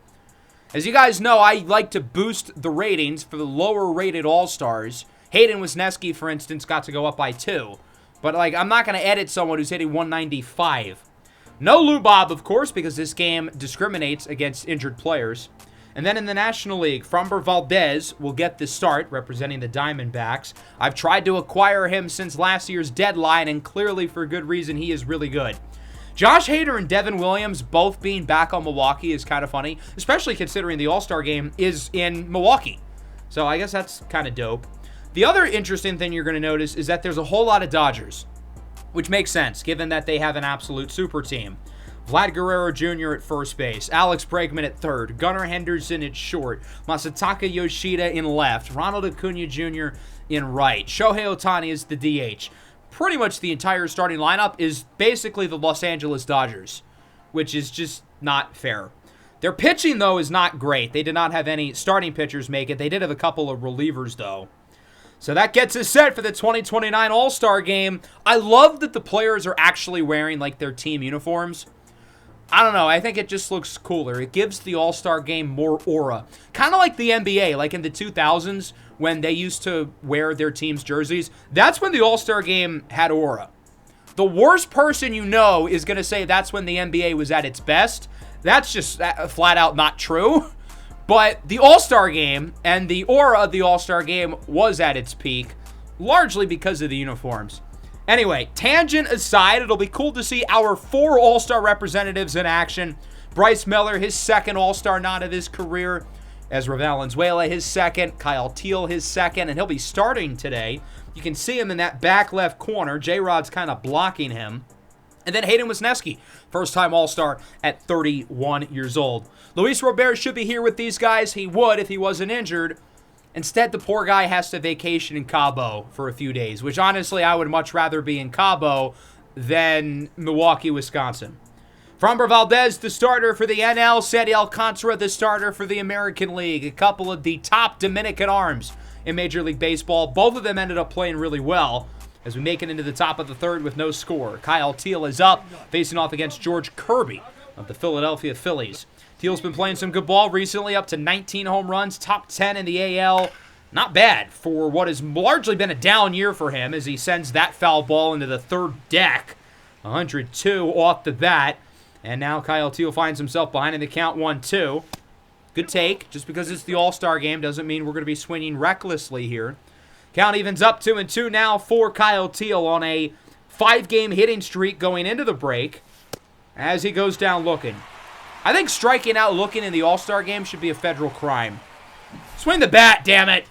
As you guys know, I like to boost the ratings for the lower-rated All-Stars. Hayden Wesneski, for instance, got to go up by 2. But, I'm not going to edit someone who's hitting 195. No Lou Bob, of course, because this game discriminates against injured players. And then in the National League, Framber Valdez will get the start, representing the Diamondbacks. I've tried to acquire him since last year's deadline, and clearly for good reason, he is really good. Josh Hader and Devin Williams both being back on Milwaukee is kind of funny, especially considering the All-Star game is in Milwaukee. So I guess that's kind of dope. The other interesting thing you're going to notice is that there's a whole lot of Dodgers, which makes sense given that they have an absolute super team. Vlad Guerrero Jr. at first base, Alex Bregman at third, Gunnar Henderson at short, Masataka Yoshida in left, Ronald Acuna Jr. in right. Shohei Ohtani is the DH. Pretty much the entire starting lineup is basically the Los Angeles Dodgers, which is just not fair. Their pitching, though, is not great. They did not have any starting pitchers make it. They did have a couple of relievers, though. So that gets us set for the 2029 All-Star Game. I love that the players are actually wearing, like, their team uniforms. I don't know. I think it just looks cooler. It gives the All-Star Game more aura. Kind of like the NBA, like in the 2000s when they used to wear their team's jerseys. That's when the All-Star Game had aura. The worst person you know is going to say that's when the NBA was at its best. That's just flat out not true. But the All-Star Game and the aura of the All-Star Game was at its peak, largely because of the uniforms. Anyway, tangent aside, it'll be cool to see our 4 All-Star representatives in action. Bryce Miller, his second All-Star nod of his career. Ezra Valenzuela, his second. Kyle Teal, his second. And he'll be starting today. You can see him in that back left corner. J-Rod's kind of blocking him. And then Hayden Wesneski, first-time All-Star at 31 years old. Luis Robert should be here with these guys. He would if he wasn't injured. Instead, the poor guy has to vacation in Cabo for a few days, which honestly I would much rather be in Cabo than Milwaukee, Wisconsin. Framber Valdez, the starter for the NL. Sandy Alcantara, the starter for the American League. A couple of the top Dominican arms in Major League Baseball. Both of them ended up playing really well as we make it into the top of the third with no score. Kyle Teal is up, facing off against George Kirby of the Philadelphia Phillies. Teal's been playing some good ball recently, up to 19 home runs, top 10 in the AL. Not bad for what has largely been a down year for him as he sends that foul ball into the third deck. 102 off the bat. And now Kyle Teal finds himself behind in the count 1-2. Good take. Just because it's the All-Star game doesn't mean we're going to be swinging recklessly here. Count evens up 2-2 now for Kyle Teal on a 5-game hitting streak going into the break as he goes down looking. I think striking out looking in the All-Star game should be a federal crime. Swing the bat, damn it.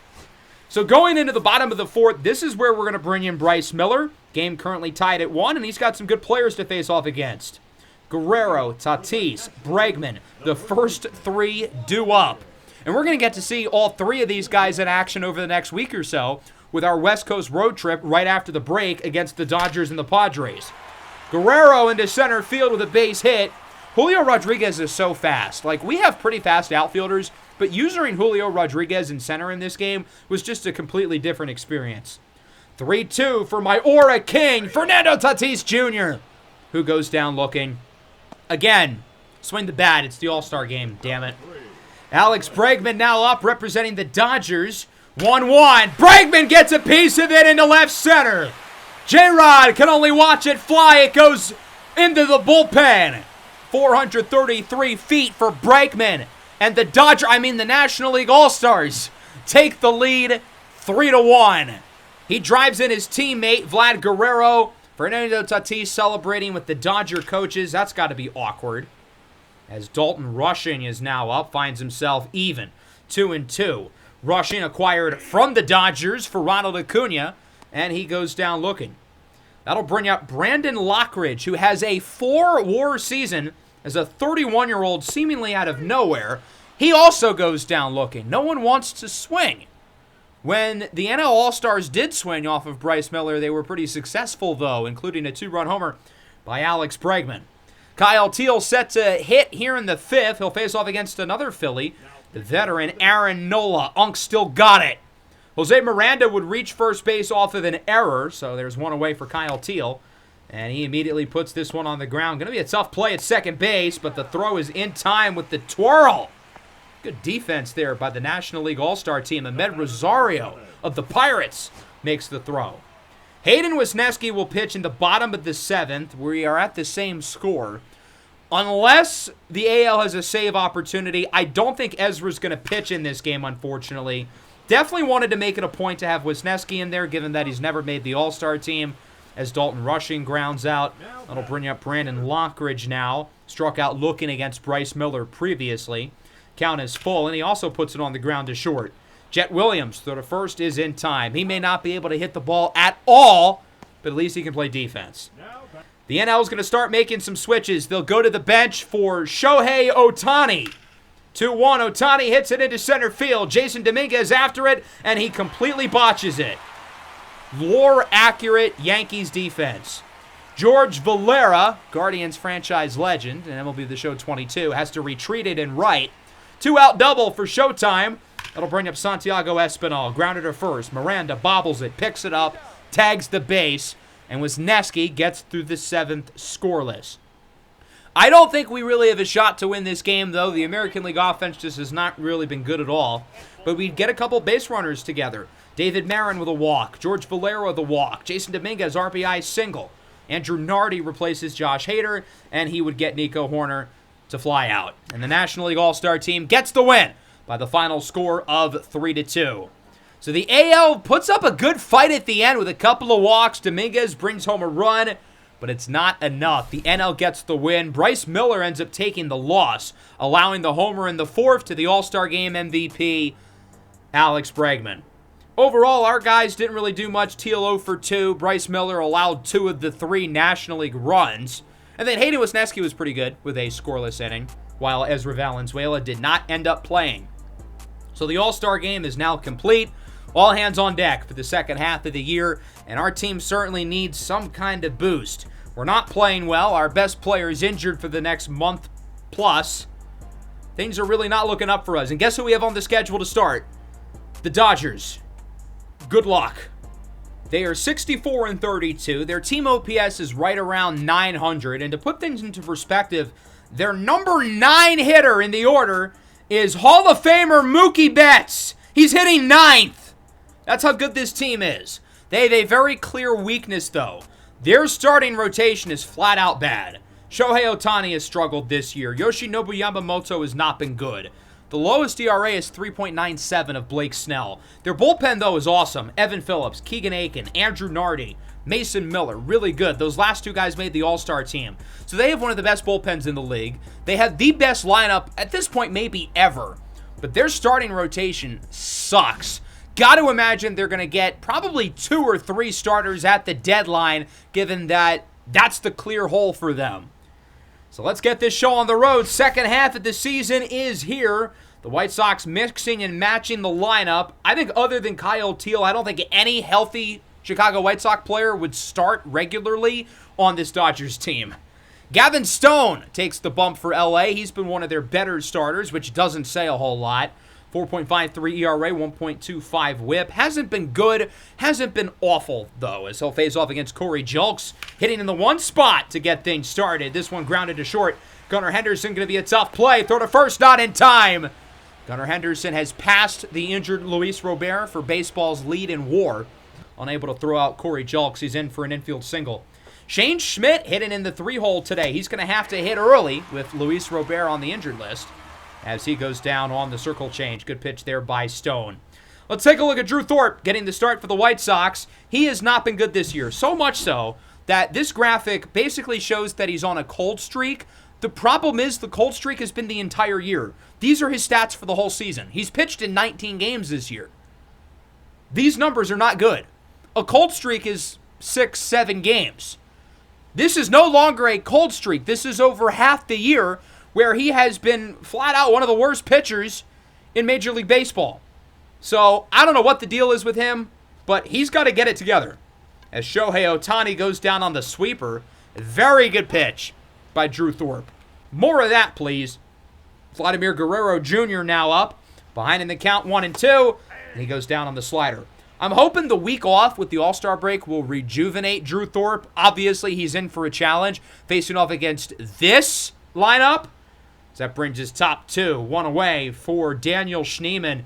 So going into the bottom of the fourth, this is where we're going to bring in Bryce Miller. Game currently tied at 1, and he's got some good players to face off against. Guerrero, Tatis, Bregman, the first 3 due up. And we're going to get to see all 3 of these guys in action over the next week or so with our West Coast road trip right after the break against the Dodgers and the Padres. Guerrero into center field with a base hit. Julio Rodriguez is so fast. Like, we have pretty fast outfielders, but using Julio Rodriguez in center in this game was just a completely different experience. 3-2 for my Aura King, Fernando Tatis Jr., who goes down looking. Again, swing the bat. It's the All-Star game, damn it. Alex Bregman now up, representing the Dodgers. 1-1. Bregman gets a piece of it into left center. J-Rod can only watch it fly. It goes into the bullpen. 433 feet for Bregman. And the the National League All-Stars take the lead 3-1. He drives in his teammate, Vlad Guerrero. Fernando Tatis celebrating with the Dodger coaches. That's got to be awkward. As Dalton Rushing is now up, finds himself even. 2-2. Rushing acquired from the Dodgers for Ronald Acuna, and he goes down looking. That'll bring up Brandon Lockridge, who has a 4-WAR season as a 31-year-old seemingly out of nowhere. He also goes down looking. No one wants to swing. When the NL All-Stars did swing off of Bryce Miller, they were pretty successful, though, including a 2-run homer by Alex Bregman. Kyle Teal set to hit here in the 5th. He'll face off against another Philly, the veteran Aaron Nola. Unk still got it. Jose Miranda would reach first base off of an error, so there's one away for Kyle Teal. And he immediately puts this one on the ground. Going to be a tough play at second base, but the throw is in time with the twirl. Good defense there by the National League All-Star team. Ahmed Rosario of the Pirates makes the throw. Hayden Wesneski will pitch in the bottom of the 7th. We are at the same score. Unless the AL has a save opportunity, I don't think Ezra's going to pitch in this game, unfortunately. Definitely wanted to make it a point to have Wesneski in there, given that he's never made the All-Star team. as Dalton Rushing grounds out. That'll bring up Brandon Lockridge now. Struck out looking against Bryce Miller previously. Count is full, and he also puts it on the ground to short. Jet Williams, throw to first, is in time. He may not be able to hit the ball at all, but at least he can play defense. The NL is going to start making some switches. They'll go to the bench for Shohei Ohtani. 2-1, Ohtani hits it into center field. Jason Dominguez after it, and he completely botches it. Lore-accurate Yankees defense. George Valera, Guardians franchise legend, and MLB the Show 22, has to retreat it and right. 2-out double for Showtime. That'll bring up Santiago Espinal. Grounded to first. Miranda bobbles it, picks it up, tags the base, and Wisniewski gets through the seventh scoreless. I don't think we really have a shot to win this game, though. The American League offense just has not really been good at all. But we get a couple base runners together. David Marin with a walk. George Valera with a walk. Jason Dominguez, RBI single. Andrew Nardi replaces Josh Hader, and he would get Nico Horner to fly out. And the National League All-Star team gets the win by the final score of 3-2. So the AL puts up a good fight at the end with a couple of walks. Dominguez brings home a run, but it's not enough. The NL gets the win. Bryce Miller ends up taking the loss, allowing the homer in the fourth to the All-Star Game MVP, Alex Bregman. Overall, our guys didn't really do much. Teal 0 for 2. Bryce Miller allowed 2 of the 3 National League runs. And then Hayden Wisniewski was pretty good with a scoreless inning, while Ezra Valenzuela did not end up playing. So the All-Star Game is now complete. All hands on deck for the second half of the year, and our team certainly needs some kind of boost. We're not playing well. Our best player is injured for the next month plus. Things are really not looking up for us. And guess who we have on the schedule to start? The Dodgers. Good luck. They are 64-32. Their team OPS is right around 900. And to put things into perspective, their number 9 hitter in the order is Hall of Famer Mookie Betts. He's hitting 9th. That's how good this team is. They have a very clear weakness, though. Their starting rotation is flat out bad. Shohei Ohtani has struggled this year. Yoshinobu Yamamoto has not been good. The lowest ERA is 3.97 of Blake Snell. Their bullpen, though, is awesome. Evan Phillips, Keegan Aiken, Andrew Nardi, Mason Miller, really good. Those last 2 guys made the All-Star team. So they have one of the best bullpens in the league. They have the best lineup, at this point, maybe ever. But their starting rotation sucks. Got to imagine they're going to get probably 2 or 3 starters at the deadline, given that that's the clear hole for them. So let's get this show on the road. Second half of the season is here. The White Sox mixing and matching the lineup. I think other than Kyle Teal, I don't think any healthy Chicago White Sox player would start regularly on this Dodgers team. Gavin Stone takes the bump for LA. He's been one of their better starters, which doesn't say a whole lot. 4.53 ERA, 1.25 whip. Hasn't been good, hasn't been awful, though, as he'll face off against Corey Julks, hitting in the one spot to get things started. This one grounded to short. Gunnar Henderson going to be a tough play. Throw to first, not in time. Gunnar Henderson has passed the injured Luis Robert for baseball's lead in WAR. Unable to throw out Corey Julks. He's in for an infield single. Shane Schmidt hitting in the 3-hole today. He's going to have to hit early with Luis Robert on the injured list as he goes down on the circle change. Good pitch there by Stone. Let's take a look at Drew Thorpe getting the start for the White Sox. He has not been good this year, so much so that this graphic basically shows that he's on a cold streak. The problem is the cold streak has been the entire year. These are his stats for the whole season. He's pitched in 19 games this year. These numbers are not good. A cold streak is 6-7 games. This is no longer a cold streak. This is over half the year where he has been flat out one of the worst pitchers in Major League Baseball. So I don't know what the deal is with him, but he's got to get it together. As Shohei Ohtani goes down on the sweeper, very good pitch by Drew Thorpe. More of that, please. Vladimir Guerrero Jr. now up, behind in the count 1-2, and he goes down on the slider. I'm hoping the week off with the All-Star break will rejuvenate Drew Thorpe. Obviously, he's in for a challenge, facing off against this lineup. So that brings his top 2. One away for Daniel Schneemann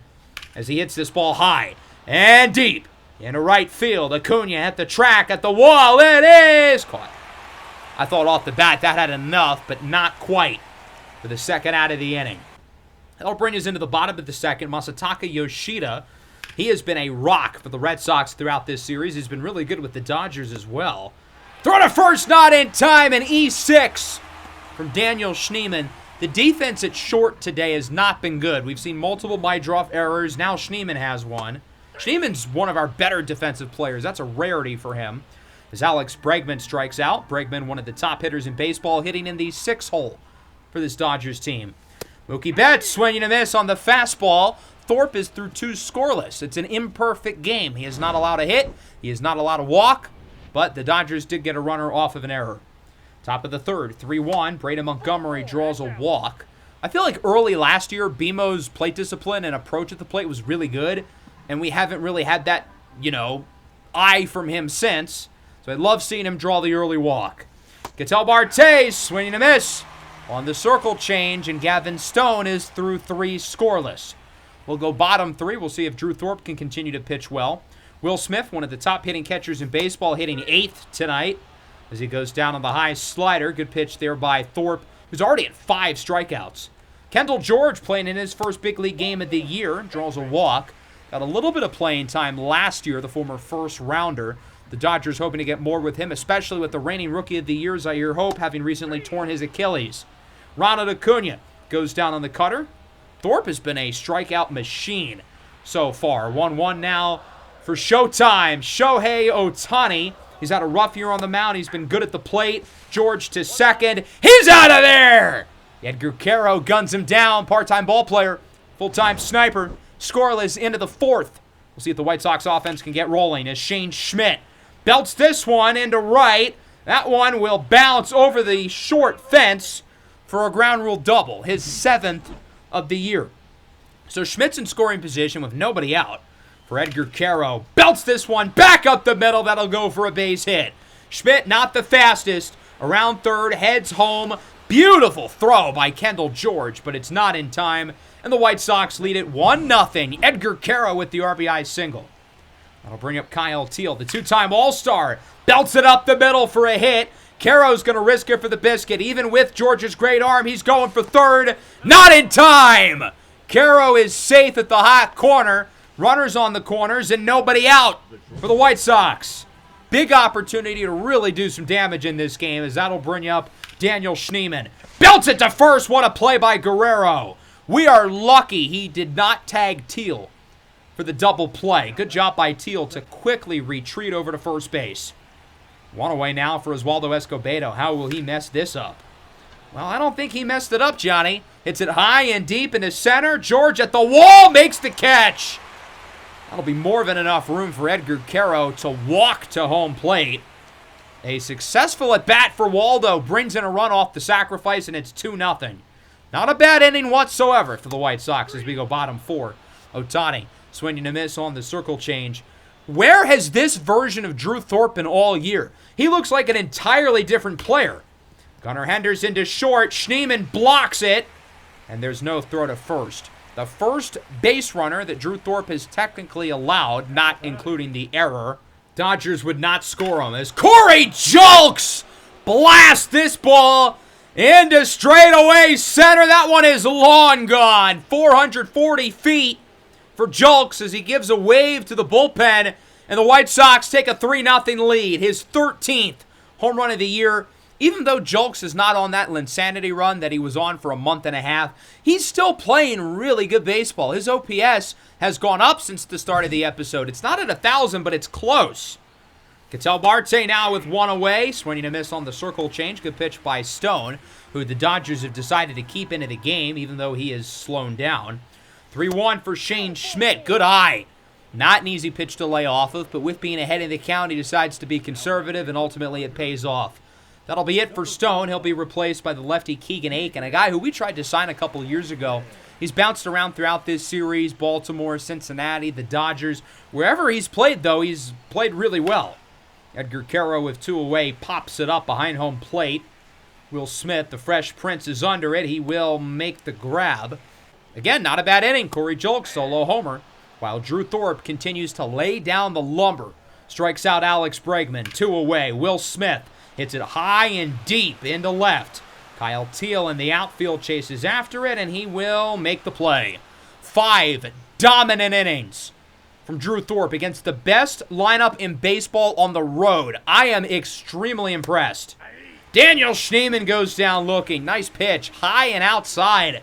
as he hits this ball high and deep into right field. Acuna at the track, at the wall. It is caught. I thought off the bat that had enough, but not quite for the second out of the inning. That'll bring us into the bottom of the second. Masataka Yoshida He has been a rock for the Red Sox throughout this series. He's been really good with the Dodgers as well. Throw to first, not in time, and E6 from Daniel Schneemann. The defense at short today has not been good. We've seen multiple Meidroff errors. Now Schneemann has one. Schneemann's one of our better defensive players. That's a rarity for him. As Alex Bregman strikes out. Bregman, one of the top hitters in baseball, hitting in the 6-hole for this Dodgers team. Mookie Betts swinging a miss on the fastball. Thorpe is through 2 scoreless. It's an imperfect game. He is not allowed to hit. He is not allowed to walk. But the Dodgers did get a runner off of an error. Top of the third, 3-1. Braden Montgomery draws a walk. I feel like early last year, BMO's plate discipline and approach at the plate was really good. And we haven't really had that, eye from him since. So I love seeing him draw the early walk. Ketel Marte swinging a miss on the circle change. And Gavin Stone is through 3 scoreless. We'll go bottom 3. We'll see if Drew Thorpe can continue to pitch well. Will Smith, one of the top hitting catchers in baseball, hitting 8th tonight as he goes down on the high slider. Good pitch there by Thorpe, who's already at 5 strikeouts. Kendall George playing in his first big league game of the year. Draws a walk. Got a little bit of playing time last year, the former first rounder. The Dodgers hoping to get more with him, especially with the reigning Rookie of the Year, Zaire Hope, having recently torn his Achilles. Ronald Acuna goes down on the cutter. Thorpe has been a strikeout machine so far. 1-1 now for Showtime. Shohei Ohtani. He's had a rough year on the mound. He's been good at the plate. George to second. He's out of there! Edgar Caro guns him down. Part-time ball player. Full-time sniper. Scoreless into the 4th. We'll see if the White Sox offense can get rolling as Shane Schmidt belts this one into right. That one will bounce over the short fence for a ground rule double. His 7th of the year. So Schmidt's in scoring position with nobody out. For Edgar Caro, belts this one back up the middle. That'll go for a base hit. Schmidt, not the fastest. Around third, heads home. Beautiful throw by Kendall George, but it's not in time. And the White Sox lead it 1-0. Edgar Caro with the RBI single. That'll bring up Kyle Teal, the 2-time All-Star. Belts it up the middle for a hit. Caro's going to risk it for the biscuit. Even with George's great arm, he's going for third. Not in time! Caro is safe at the hot corner. Runners on the corners and nobody out for the White Sox. Big opportunity to really do some damage in this game as that'll bring up Daniel Schneemann. Belts it to first. What a play by Guerrero. We are lucky he did not tag Teal for the double play. Good job by Teal to quickly retreat over to first base. One away now for Oswaldo Escobedo. How will he mess this up? Well, I don't think he messed it up, Johnny. Hits it high and deep into center. George at the wall makes the catch. That'll be more than enough room for Edgar Caro to walk to home plate. A successful at-bat for Waldo brings in a run off the sacrifice, and it's 2-0. Not a bad inning whatsoever for the White Sox as we go bottom 4. Ohtani swinging a miss on the circle change. Where has this version of Drew Thorpe been all year? He looks like an entirely different player. Gunnar Henderson to short. Schneemann blocks it, and there's no throw to first. The first base runner that Drew Thorpe has technically allowed, not including the error. Dodgers would not score him as Corey Julks blasts this ball into straightaway center. That one is long gone. 440 feet for Julks as he gives a wave to the bullpen, and the White Sox take a 3-0 lead. His 13th home run of the year. Even though Julks is not on that Linsanity run that he was on for a month and a half, he's still playing really good baseball. His OPS has gone up since the start of the episode. It's not at 1,000, but it's close. Ketel Marte now with one away. Swinging a miss on the circle change. Good pitch by Stone, who the Dodgers have decided to keep into the game, even though he is slowed down. 3-1 for Shane Schmidt. Good eye. Not an easy pitch to lay off of, but with being ahead in the count, he decides to be conservative, and ultimately it pays off. That'll be it for Stone. He'll be replaced by the lefty Keegan Aiken, a guy who we tried to sign a couple of years ago. He's bounced around throughout this series, Baltimore, Cincinnati, the Dodgers. Wherever he's played, though, he's played really well. Edgar Caro with 2 away pops it up behind home plate. Will Smith, the Fresh Prince, is under it. He will make the grab. Again, not a bad inning. Corey Julks, solo homer, while Drew Thorpe continues to lay down the lumber. Strikes out Alex Bregman. 2 away. Will Smith hits it high and deep into left. Kyle Teal in the outfield chases after it, and he will make the play. 5 dominant innings from Drew Thorpe against the best lineup in baseball on the road. I am extremely impressed. Daniel Schneemann goes down looking. Nice pitch. High and outside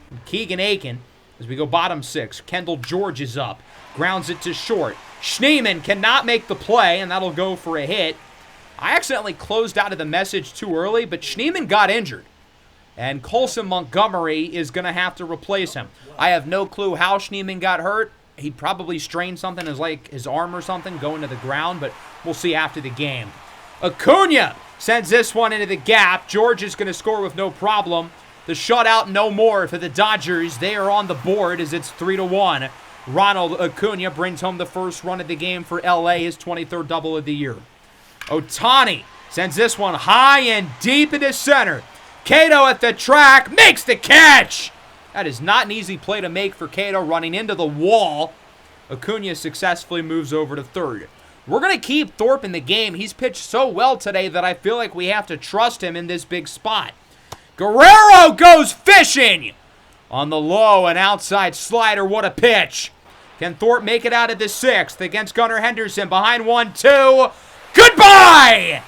from Keegan Aiken as we go bottom 6. Kendall George is up. Grounds it to short. Schneemann cannot make the play, and that'll go for a hit. I accidentally closed out of the message too early, but Schneemann got injured. And Colson Montgomery is going to have to replace him. I have no clue how Schneemann got hurt. He probably strained something, as like his arm or something, going to the ground, but we'll see after the game. Acuna sends this one into the gap. George is going to score with no problem. The shutout no more for the Dodgers. They are on the board as it's 3-1. Ronald Acuna brings home the first run of the game for LA, his 23rd double of the year. Ohtani sends this one high and deep into center. Cato at the track makes the catch. That is not an easy play to make for Cato, running into the wall. Acuna successfully moves over to third. We're going to keep Thorpe in the game. He's pitched so well today that I feel like we have to trust him in this big spot. Guerrero goes fishing. On the low, an outside slider. What a pitch. Can Thorpe make it out of the 6th against Gunnar Henderson? Behind 1-2. Goodbye!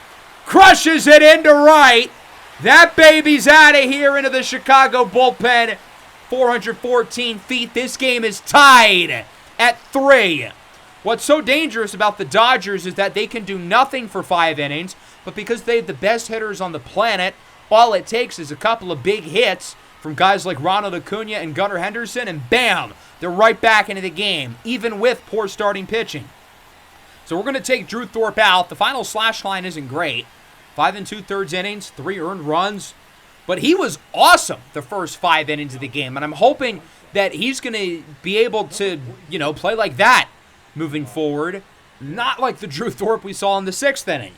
Crushes it into right. That baby's out of here into the Chicago bullpen. 414 feet. This game is tied at 3. What's so dangerous about the Dodgers is that they can do nothing for 5 innings, but because they have the best hitters on the planet, all it takes is a couple of big hits from guys like Ronald Acuna and Gunnar Henderson, and bam, they're right back into the game, even with poor starting pitching. So we're going to take Drew Thorpe out. The final slash line isn't great. 5 2/3 innings, 3 earned runs. But he was awesome the first 5 innings of the game, and I'm hoping that he's going to be able to, play like that moving forward. Not like the Drew Thorpe we saw in the 6th inning.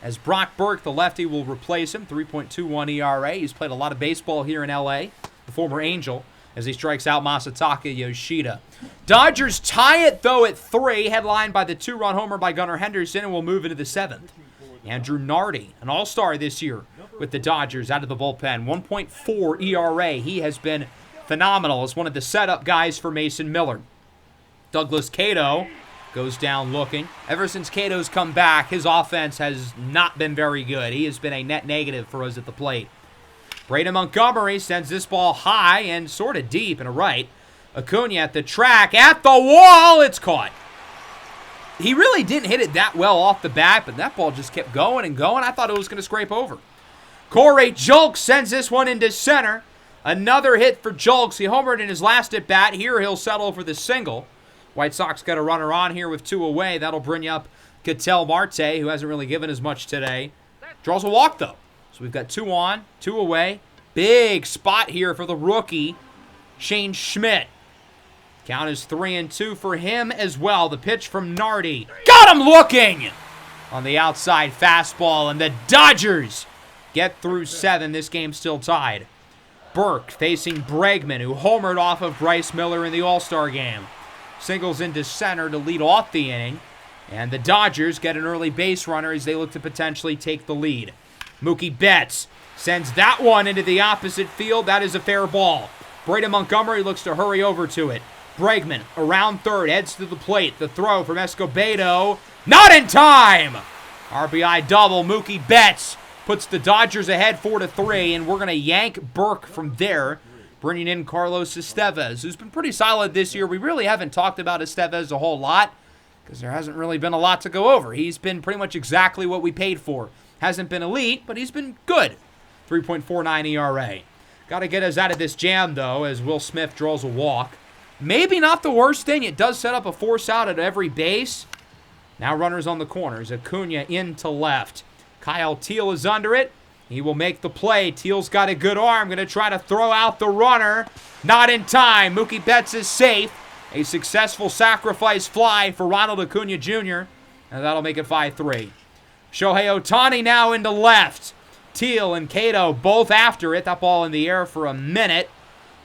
As Brock Burke, the lefty, will replace him. 3.21 ERA. He's played a lot of baseball here in LA, the former Angel, as he strikes out Masataka Yoshida. Dodgers tie it, though, at 3, headlined by the 2-run homer by Gunnar Henderson, and we'll move into the 7th. Andrew Nardi, an all-star this year with the Dodgers out of the bullpen. 1.4 ERA. He has been phenomenal as one of the setup guys for Mason Miller. Douglas Cato goes down looking. Ever since Cato's come back, his offense has not been very good. He has been a net negative for us at the plate. Braden Montgomery sends this ball high and sort of deep and a right. Acuna at the track, at the wall, it's caught. He really didn't hit it that well off the bat, but that ball just kept going and going. I thought it was going to scrape over. Corey Julks sends this one into center. Another hit for Julks. He homered in his last at bat. Here he'll settle for the single. White Sox got a runner on here with 2 away. That'll bring up Ketel Marte, who hasn't really given as much today. Draws a walk, though. So we've got 2 on, 2 away. Big spot here for the rookie, Shane Schmidt. Count is 3-2 for him as well. The pitch from Nardi. Got him looking! On the outside fastball, and the Dodgers get through 7. This game's still tied. Burke facing Bregman, who homered off of Bryce Miller in the All-Star game. Singles into center to lead off the inning. And the Dodgers get an early base runner as they look to potentially take the lead. Mookie Betts sends that one into the opposite field. That is a fair ball. Braden Montgomery looks to hurry over to it. Bregman around third, heads to the plate. The throw from Escobedo. Not in time! RBI double. Mookie Betts puts the Dodgers ahead 4-3, and we're going to yank Burke from there, bringing in Carlos Estevez, who's been pretty solid this year. We really haven't talked about Estevez a whole lot because there hasn't really been a lot to go over. He's been pretty much exactly what we paid for. Hasn't been elite, but he's been good. 3.49 ERA. Got to get us out of this jam, though, as Will Smith draws a walk. Maybe not the worst thing. It does set up a force out at every base. Now runners on the corners. Acuna into left. Kyle Teal is under it. He will make the play. Teal's got a good arm. Going to try to throw out the runner. Not in time. Mookie Betts is safe. A successful sacrifice fly for Ronald Acuna Jr. And that'll make it 5-3. Shohei Ohtani now into left. Teal and Cato both after it. That ball in the air for a minute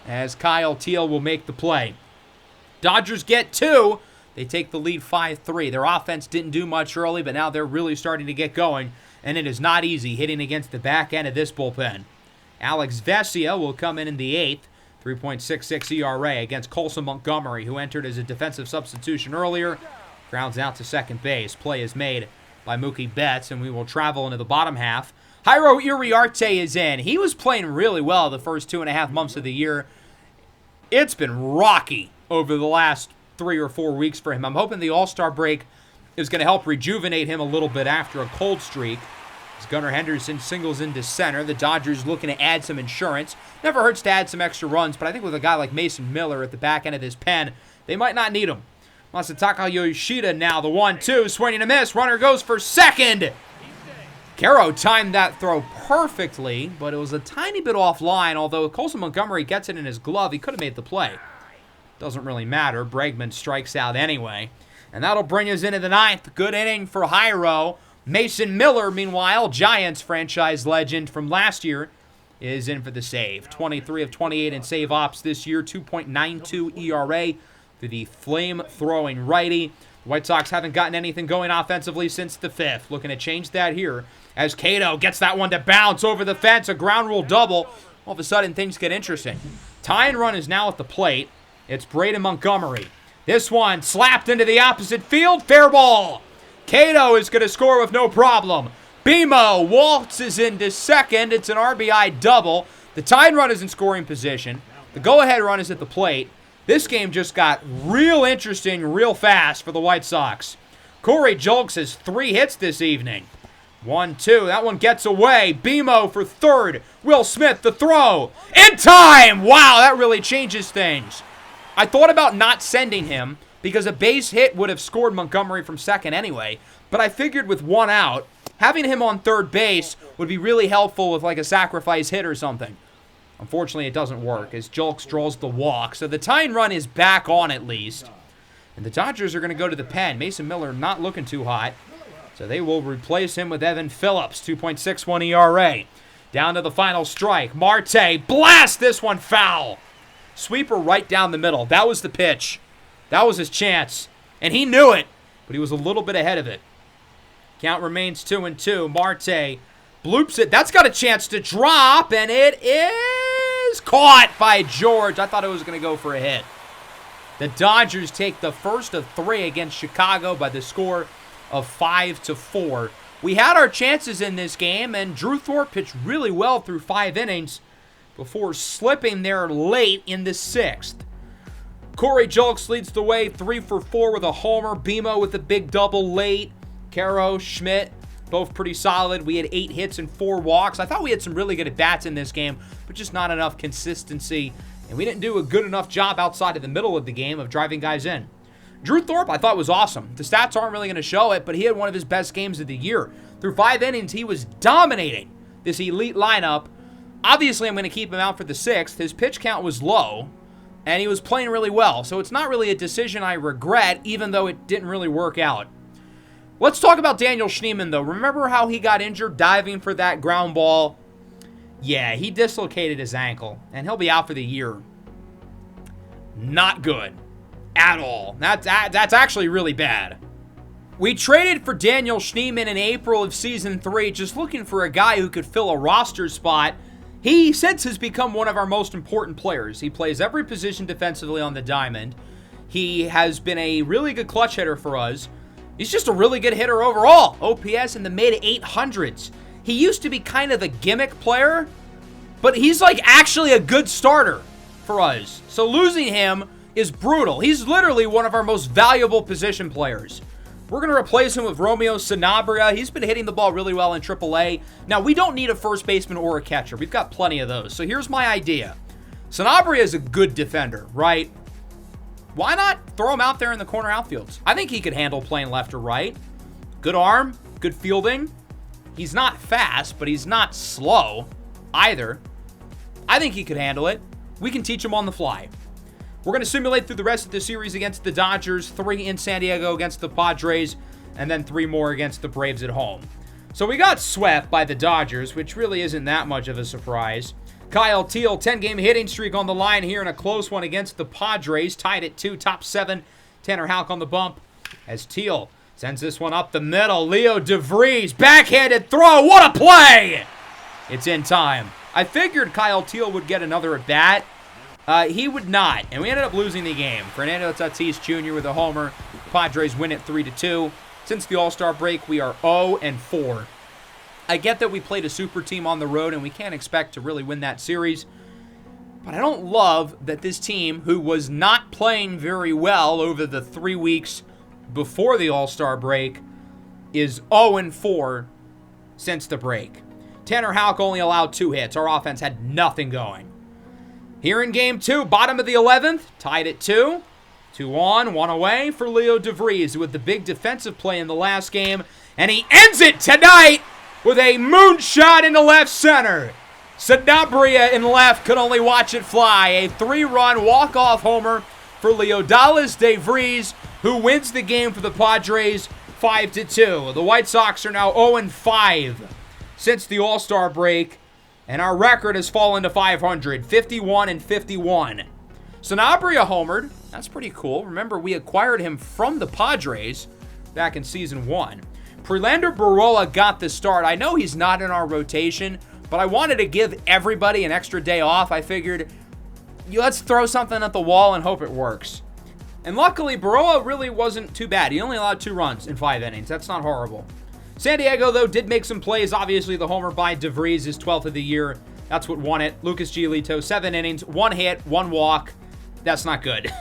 as Kyle Teal will make the play. Dodgers get 2. They take the lead 5-3. Their offense didn't do much early, but now they're really starting to get going, and it is not easy hitting against the back end of this bullpen. Alex Vesia will come in the 8th, 3.66 ERA against Colson Montgomery, who entered as a defensive substitution earlier. Grounds out to second base. Play is made by Mookie Betts, and we will travel into the bottom half. Jairo Iriarte is in. He was playing really well the first 2.5 months of the year. It's been rocky over the last 3 or 4 weeks for him. I'm hoping the All-Star break is going to help rejuvenate him a little bit after a cold streak. As Gunnar Henderson singles into center, the Dodgers looking to add some insurance. Never hurts to add some extra runs, but I think with a guy like Mason Miller at the back end of this pen, they might not need him. Masataka Yoshida now, the 1-2, swing and a miss. Runner goes for second. Caro timed that throw perfectly, but it was a tiny bit offline, although Colson Montgomery gets it in his glove. He could have made the play. Doesn't really matter. Bregman strikes out anyway. And that'll bring us into the 9th. Good inning for Jairo. Mason Miller, meanwhile, Giants franchise legend from last year, is in for the save. 23 of 28 in save ops this year, 2.92 ERA for the flame-throwing righty. The White Sox haven't gotten anything going offensively since the 5th. Looking to change that here as Cato gets that one to bounce over the fence. A ground rule double. All of a sudden, things get interesting. Tying run is now at the plate. It's Braden Montgomery. This one slapped into the opposite field. Fair ball. Cato is going to score with no problem. Bimo waltzes into second. It's an RBI double. The tying run is in scoring position. The go-ahead run is at the plate. This game just got real interesting real fast for the White Sox. Corey Julks has 3 hits this evening. 1-2. That one gets away. Bimo for third. Will Smith the throw. In time! Wow, that really changes things. I thought about not sending him because a base hit would have scored Montgomery from second anyway. But I figured with 1 out, having him on third base would be really helpful with like a sacrifice hit or something. Unfortunately, it doesn't work as Julks draws the walk. So the tying run is back on at least. And the Dodgers are going to go to the pen. Mason Miller not looking too hot. So they will replace him with Evan Phillips, 2.61 ERA. Down to the final strike. Marte blasts this one foul. Sweeper right down the middle. That was the pitch. That was his chance. And he knew it, but he was a little bit ahead of it. Count remains 2-2. Marte bloops it. That's got a chance to drop, and it is caught by George. I thought it was going to go for a hit. The Dodgers take the first of 3 against Chicago by the score of 5-4. We had our chances in this game, and Drew Thorpe pitched really well through 5 innings before slipping there late in the 6th. Corey Julks leads the way 3 for 4 with a homer. Bimo with a big double late. Caro, Schmidt, both pretty solid. We had 8 hits and 4 walks. I thought we had some really good at-bats in this game, but just not enough consistency. And we didn't do a good enough job outside of the middle of the game of driving guys in. Drew Thorpe, I thought, was awesome. The stats aren't really going to show it, but he had one of his best games of the year. Through 5 innings, he was dominating this elite lineup. Obviously, I'm going to keep him out for the 6th. His pitch count was low, and he was playing really well. So it's not really a decision I regret, even though it didn't really work out. Let's talk about Daniel Schneemann, though. Remember how he got injured diving for that ground ball? Yeah, he dislocated his ankle, and he'll be out for the year. Not good at all. That's actually really bad. We traded for Daniel Schneemann in April of Season 3, just looking for a guy who could fill a roster spot. He since has become one of our most important players. He plays every position defensively on the diamond. He has been a really good clutch hitter for us. He's just a really good hitter overall. OPS in the mid-800s. He used to be kind of a gimmick player, but he's like actually a good starter for us. So losing him is brutal. He's literally one of our most valuable position players. We're going to replace him with Romeo Sanabria. He's been hitting the ball really well in AAA. Now, we don't need a first baseman or a catcher. We've got plenty of those. So here's my idea. Sanabria is a good defender, right? Why not throw him out there in the corner outfields? I think he could handle playing left or right. Good arm, good fielding. He's not fast, but he's not slow either. I think he could handle it. We can teach him on the fly. We're going to simulate through the rest of the series against the Dodgers, 3 in San Diego against the Padres, and then 3 more against the Braves at home. So we got swept by the Dodgers, which really isn't that much of a surprise. Kyle Teel, 10-game hitting streak on the line here in a close one against the Padres, tied at 2, top 7. Tanner Houck on the bump as Teel sends this one up the middle. Leo DeVries, backhanded throw. What a play! It's in time. I figured Kyle Teel would get another at-bat, He would not, and we ended up losing the game. Fernando Tatis Jr. with a homer. Padres win it 3-2. Since the All-Star break, we are 0-4. I get that we played a super team on the road, and we can't expect to really win that series. But I don't love that this team, who was not playing very well over the 3 weeks before the All-Star break, is 0-4 since the break. Tanner Houck only allowed 2 hits. Our offense had nothing going. Here in Game 2, bottom of the 11th, tied at 2. 2 on, 1 away for Leo DeVries with the big defensive play in the last game. And he ends it tonight with a moonshot into left center. Sanabria in left could only watch it fly. A 3-run walk-off homer for Leodalis DeVries, who wins the game for the Padres 5-2. The White Sox are now 0-5 since the All-Star break, and our record has fallen to 500, 51-51. Sanabria homered. That's pretty cool. Remember, we acquired him from the Padres back in Season 1. Prelander Barola got the start. I know he's not in our rotation, but I wanted to give everybody an extra day off. I figured, let's throw something at the wall and hope it works. And luckily, Barola really wasn't too bad. He only allowed 2 runs in 5 innings. That's not horrible. San Diego, though, did make some plays. Obviously, the homer by DeVries is 12th of the year. That's what won it. Lucas Giolito, 7 innings, 1 hit, 1 walk. That's not good.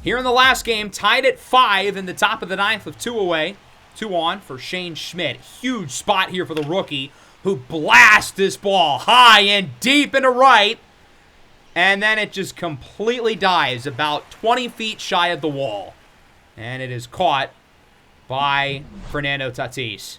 Here in the last game, tied at 5 in the top of the 9th with 2 away. 2 on for Shane Schmidt. Huge spot here for the rookie, who blasts this ball high and deep into right. And then it just completely dives about 20 feet shy of the wall. And it is caught by Fernando Tatis.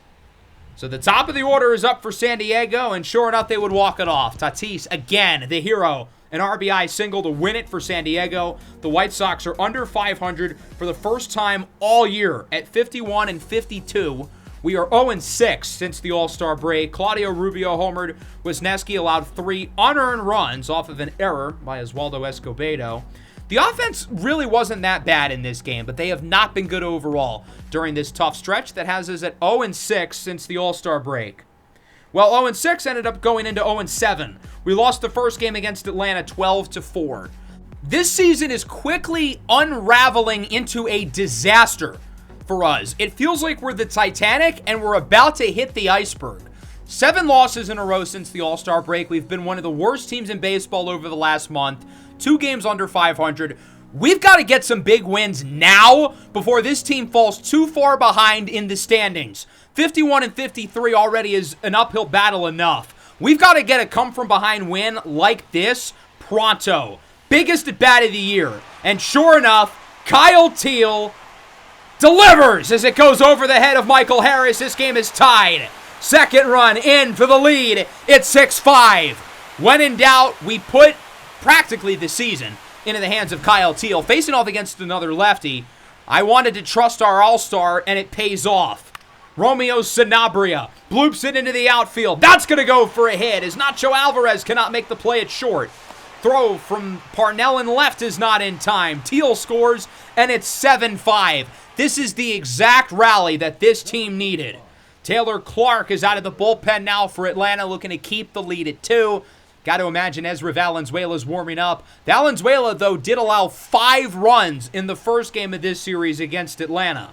So the top of the order is up for San Diego, and sure enough, they would walk it off. Tatis, again, the hero. An RBI single to win it for San Diego. The White Sox are under 500 for the first time all year at 51-52. We are 0-6 since the All-Star break. Claudio Rubio homered. Wisniewski allowed 3 unearned runs off of an error by Oswaldo Escobedo. The offense really wasn't that bad in this game, but they have not been good overall during this tough stretch that has us at 0-6 since the All-Star break. Well, 0-6 ended up going into 0-7. We lost the first game against Atlanta 12-4. This season is quickly unraveling into a disaster for us. It feels like we're the Titanic and we're about to hit the iceberg. 7 losses in a row since the All-Star break. We've been one of the worst teams in baseball over the last month. 2 games under 500. We've got to get some big wins now before this team falls too far behind in the standings. 51-53 already is an uphill battle enough. We've got to get a come-from-behind win like this pronto. Biggest at bat of the year. And sure enough, Kyle Teal delivers as it goes over the head of Michael Harris. This game is tied. Second run in for the lead. It's 6-5. When in doubt, we put practically the season into the hands of Kyle Teal. Facing off against another lefty, I wanted to trust our all-star, and it pays off. Romeo Sanabria bloops it into the outfield. That's going to go for a hit as Nacho Alvarez cannot make the play at short. Throw from Parnell in left is not in time. Teal scores, and it's 7-5. This is the exact rally that this team needed. Taylor Clark is out of the bullpen now for Atlanta, looking to keep the lead at 2. Got to imagine Ezra Valenzuela's warming up. Valenzuela, though, did allow 5 runs in the first game of this series against Atlanta.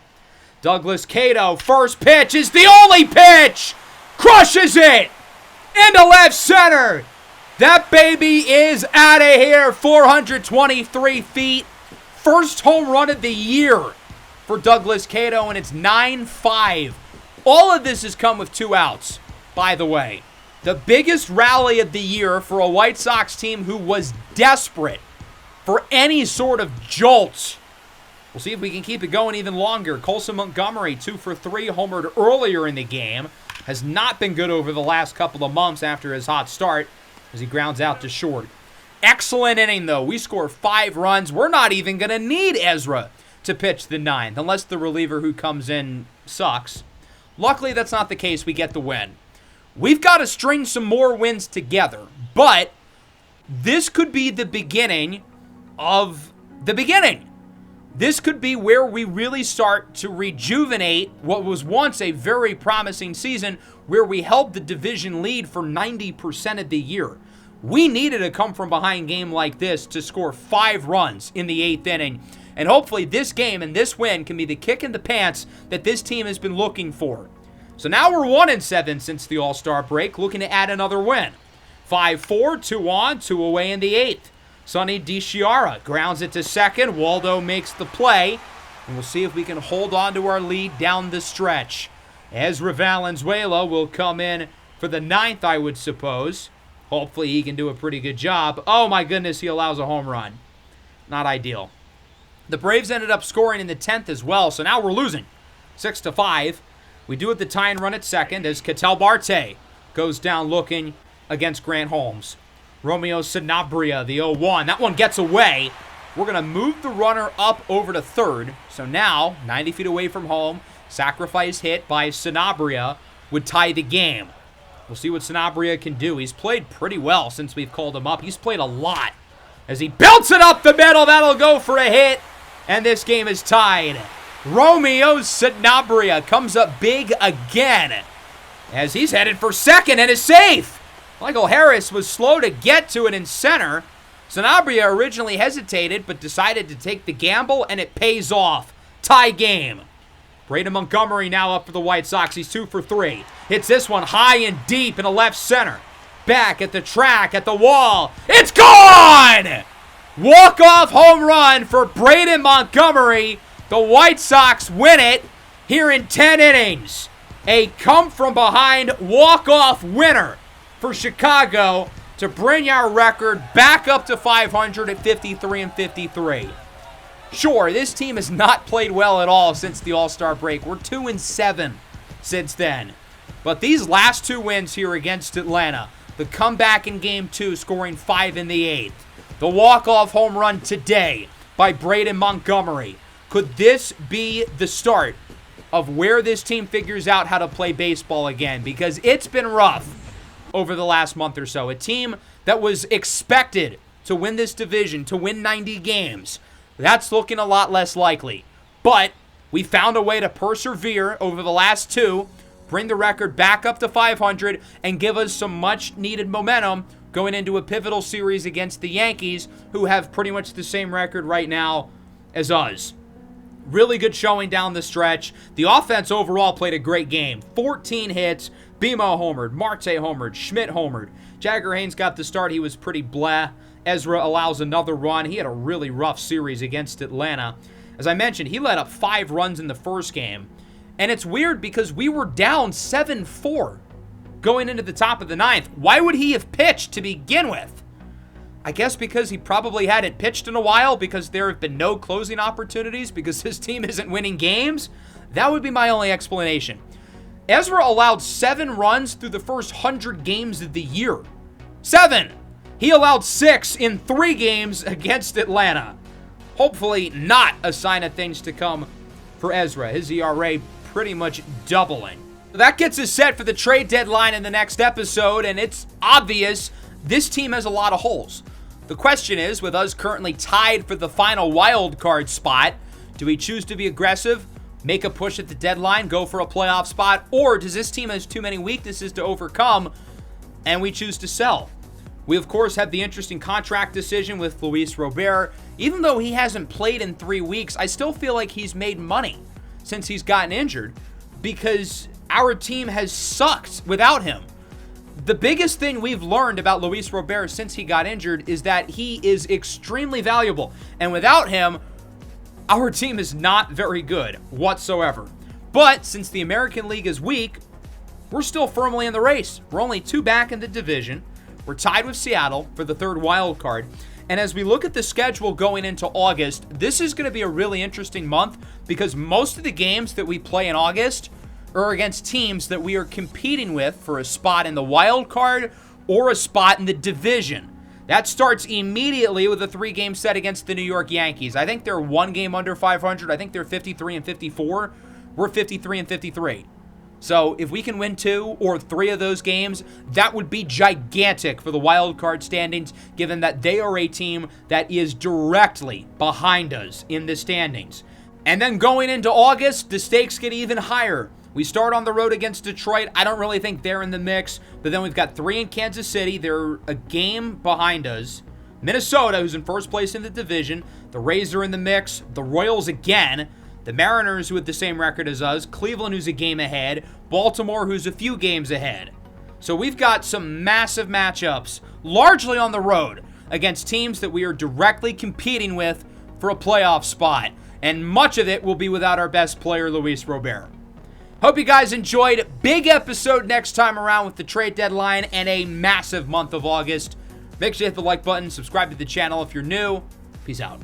Douglas Cato, first pitch is the only pitch! Crushes it! Into left center! That baby is out of here, 423 feet. First home run of the year for Douglas Cato, and it's 9-5. All of this has come with 2 outs, by the way. The biggest rally of the year for a White Sox team who was desperate for any sort of jolt. We'll see if we can keep it going even longer. Colson Montgomery, 2 for 3, homered earlier in the game. Has not been good over the last couple of months after his hot start as he grounds out to short. Excellent inning, though. We score 5 runs. We're not even going to need Ezra to pitch the 9th, unless the reliever who comes in sucks. Luckily, that's not the case. We get the win. We've got to string some more wins together, but this could be the beginning of the beginning. This could be where we really start to rejuvenate what was once a very promising season where we held the division lead for 90% of the year. We needed a come-from-behind game like this to score 5 runs in the 8th inning. And hopefully this game and this win can be the kick in the pants that this team has been looking for. So now we're 1-7 since the All-Star break, looking to add another win. 5-4, 2 on, 2 away in the 8th. Sonny DiChiara grounds it to second. Waldo makes the play. And we'll see if we can hold on to our lead down the stretch. Ezra Valenzuela will come in for the 9th, I would suppose. Hopefully he can do a pretty good job. Oh my goodness, he allows a home run. Not ideal. The Braves ended up scoring in the 10th as well, so now we're losing 6-5. We do have the tying run at second as Ketel Marte goes down looking against Grant Holmes. Romeo Sanabria, the 0-1. That one gets away. We're going to move the runner up over to third. So now, 90 feet away from home, sacrifice hit by Sanabria would tie the game. We'll see what Sanabria can do. He's played pretty well since we've called him up. He's played a lot. As he belts it up the middle, that'll go for a hit. And this game is tied. Romeo Sanabria comes up big again as he's headed for second and is safe. Michael Harris was slow to get to it in center. Sanabria originally hesitated but decided to take the gamble, and it pays off. Tie game. Braden Montgomery now up for the White Sox. He's 2 for 3. Hits this one high and deep in the left center. Back at the track, at the wall. It's gone! Walk-off home run for Braden Montgomery. The White Sox win it here in 10 innings. A come-from-behind walk-off winner for Chicago to bring our record back up to 500 at 53-53. Sure, this team has not played well at all since the All-Star break. We're 2-7 since then. But these last 2 wins here against Atlanta, the comeback in Game 2 scoring 5 in the 8th, the walk-off home run today by Braden Montgomery. Could this be the start of where this team figures out how to play baseball again? Because it's been rough over the last month or so. A team that was expected to win this division, to win 90 games, that's looking a lot less likely. But we found a way to persevere over the last 2, bring the record back up to 500, and give us some much-needed momentum going into a pivotal series against the Yankees, who have pretty much the same record right now as us. Really good showing down the stretch. The offense overall played a great game. 14 hits. Bimo homered. Marte homered. Schmidt homered. Jagger Haynes got the start. He was pretty bleh. Ezra allows another run. He had a really rough series against Atlanta. As I mentioned, he let up 5 runs in the first game. And it's weird because we were down 7-4 going into the top of the 9th. Why would he have pitched to begin with? I guess because he probably hadn't pitched in a while, because there have been no closing opportunities, because his team isn't winning games. That would be my only explanation. Ezra allowed 7 runs through the first 100 games of the year. 7! He allowed 6 in 3 games against Atlanta. Hopefully not a sign of things to come for Ezra. His ERA pretty much doubling. That gets us set for the trade deadline in the next episode, and it's obvious this team has a lot of holes. The question is, with us currently tied for the final wild card spot, do we choose to be aggressive, make a push at the deadline, go for a playoff spot, or does this team have too many weaknesses to overcome and we choose to sell? We, of course, have the interesting contract decision with Luis Robert. Even though he hasn't played in 3 weeks, I still feel like he's made money since he's gotten injured, because our team has sucked without him. The biggest thing we've learned about Luis Robert since he got injured is that he is extremely valuable. And without him, our team is not very good whatsoever. But since the American League is weak, we're still firmly in the race. We're only 2 back in the division. We're tied with Seattle for the 3rd wild card. And as we look at the schedule going into August, this is going to be a really interesting month, because most of the games that we play in August are against teams that we are competing with for a spot in the wild card or a spot in the division. That starts immediately with a 3-game set against the New York Yankees. I think they're 1 game under 500. I think they're 53-54. We're 53-53. So if we can win 2 or 3 of those games, that would be gigantic for the wild card standings, given that they are a team that is directly behind us in the standings. And then going into August, the stakes get even higher. We start on the road against Detroit. I don't really think they're in the mix, but then we've got 3 in Kansas City. They're a game behind us. Minnesota, who's in first place in the division. The Rays are in the mix. The Royals again. The Mariners, who have the same record as us. Cleveland, who's a game ahead. Baltimore, who's a few games ahead. So we've got some massive matchups, largely on the road, against teams that we are directly competing with for a playoff spot. And much of it will be without our best player, Luis Robert. Hope you guys enjoyed. Big episode next time around with the trade deadline and a massive month of August. Make sure you hit the like button, subscribe to the channel if you're new. Peace out.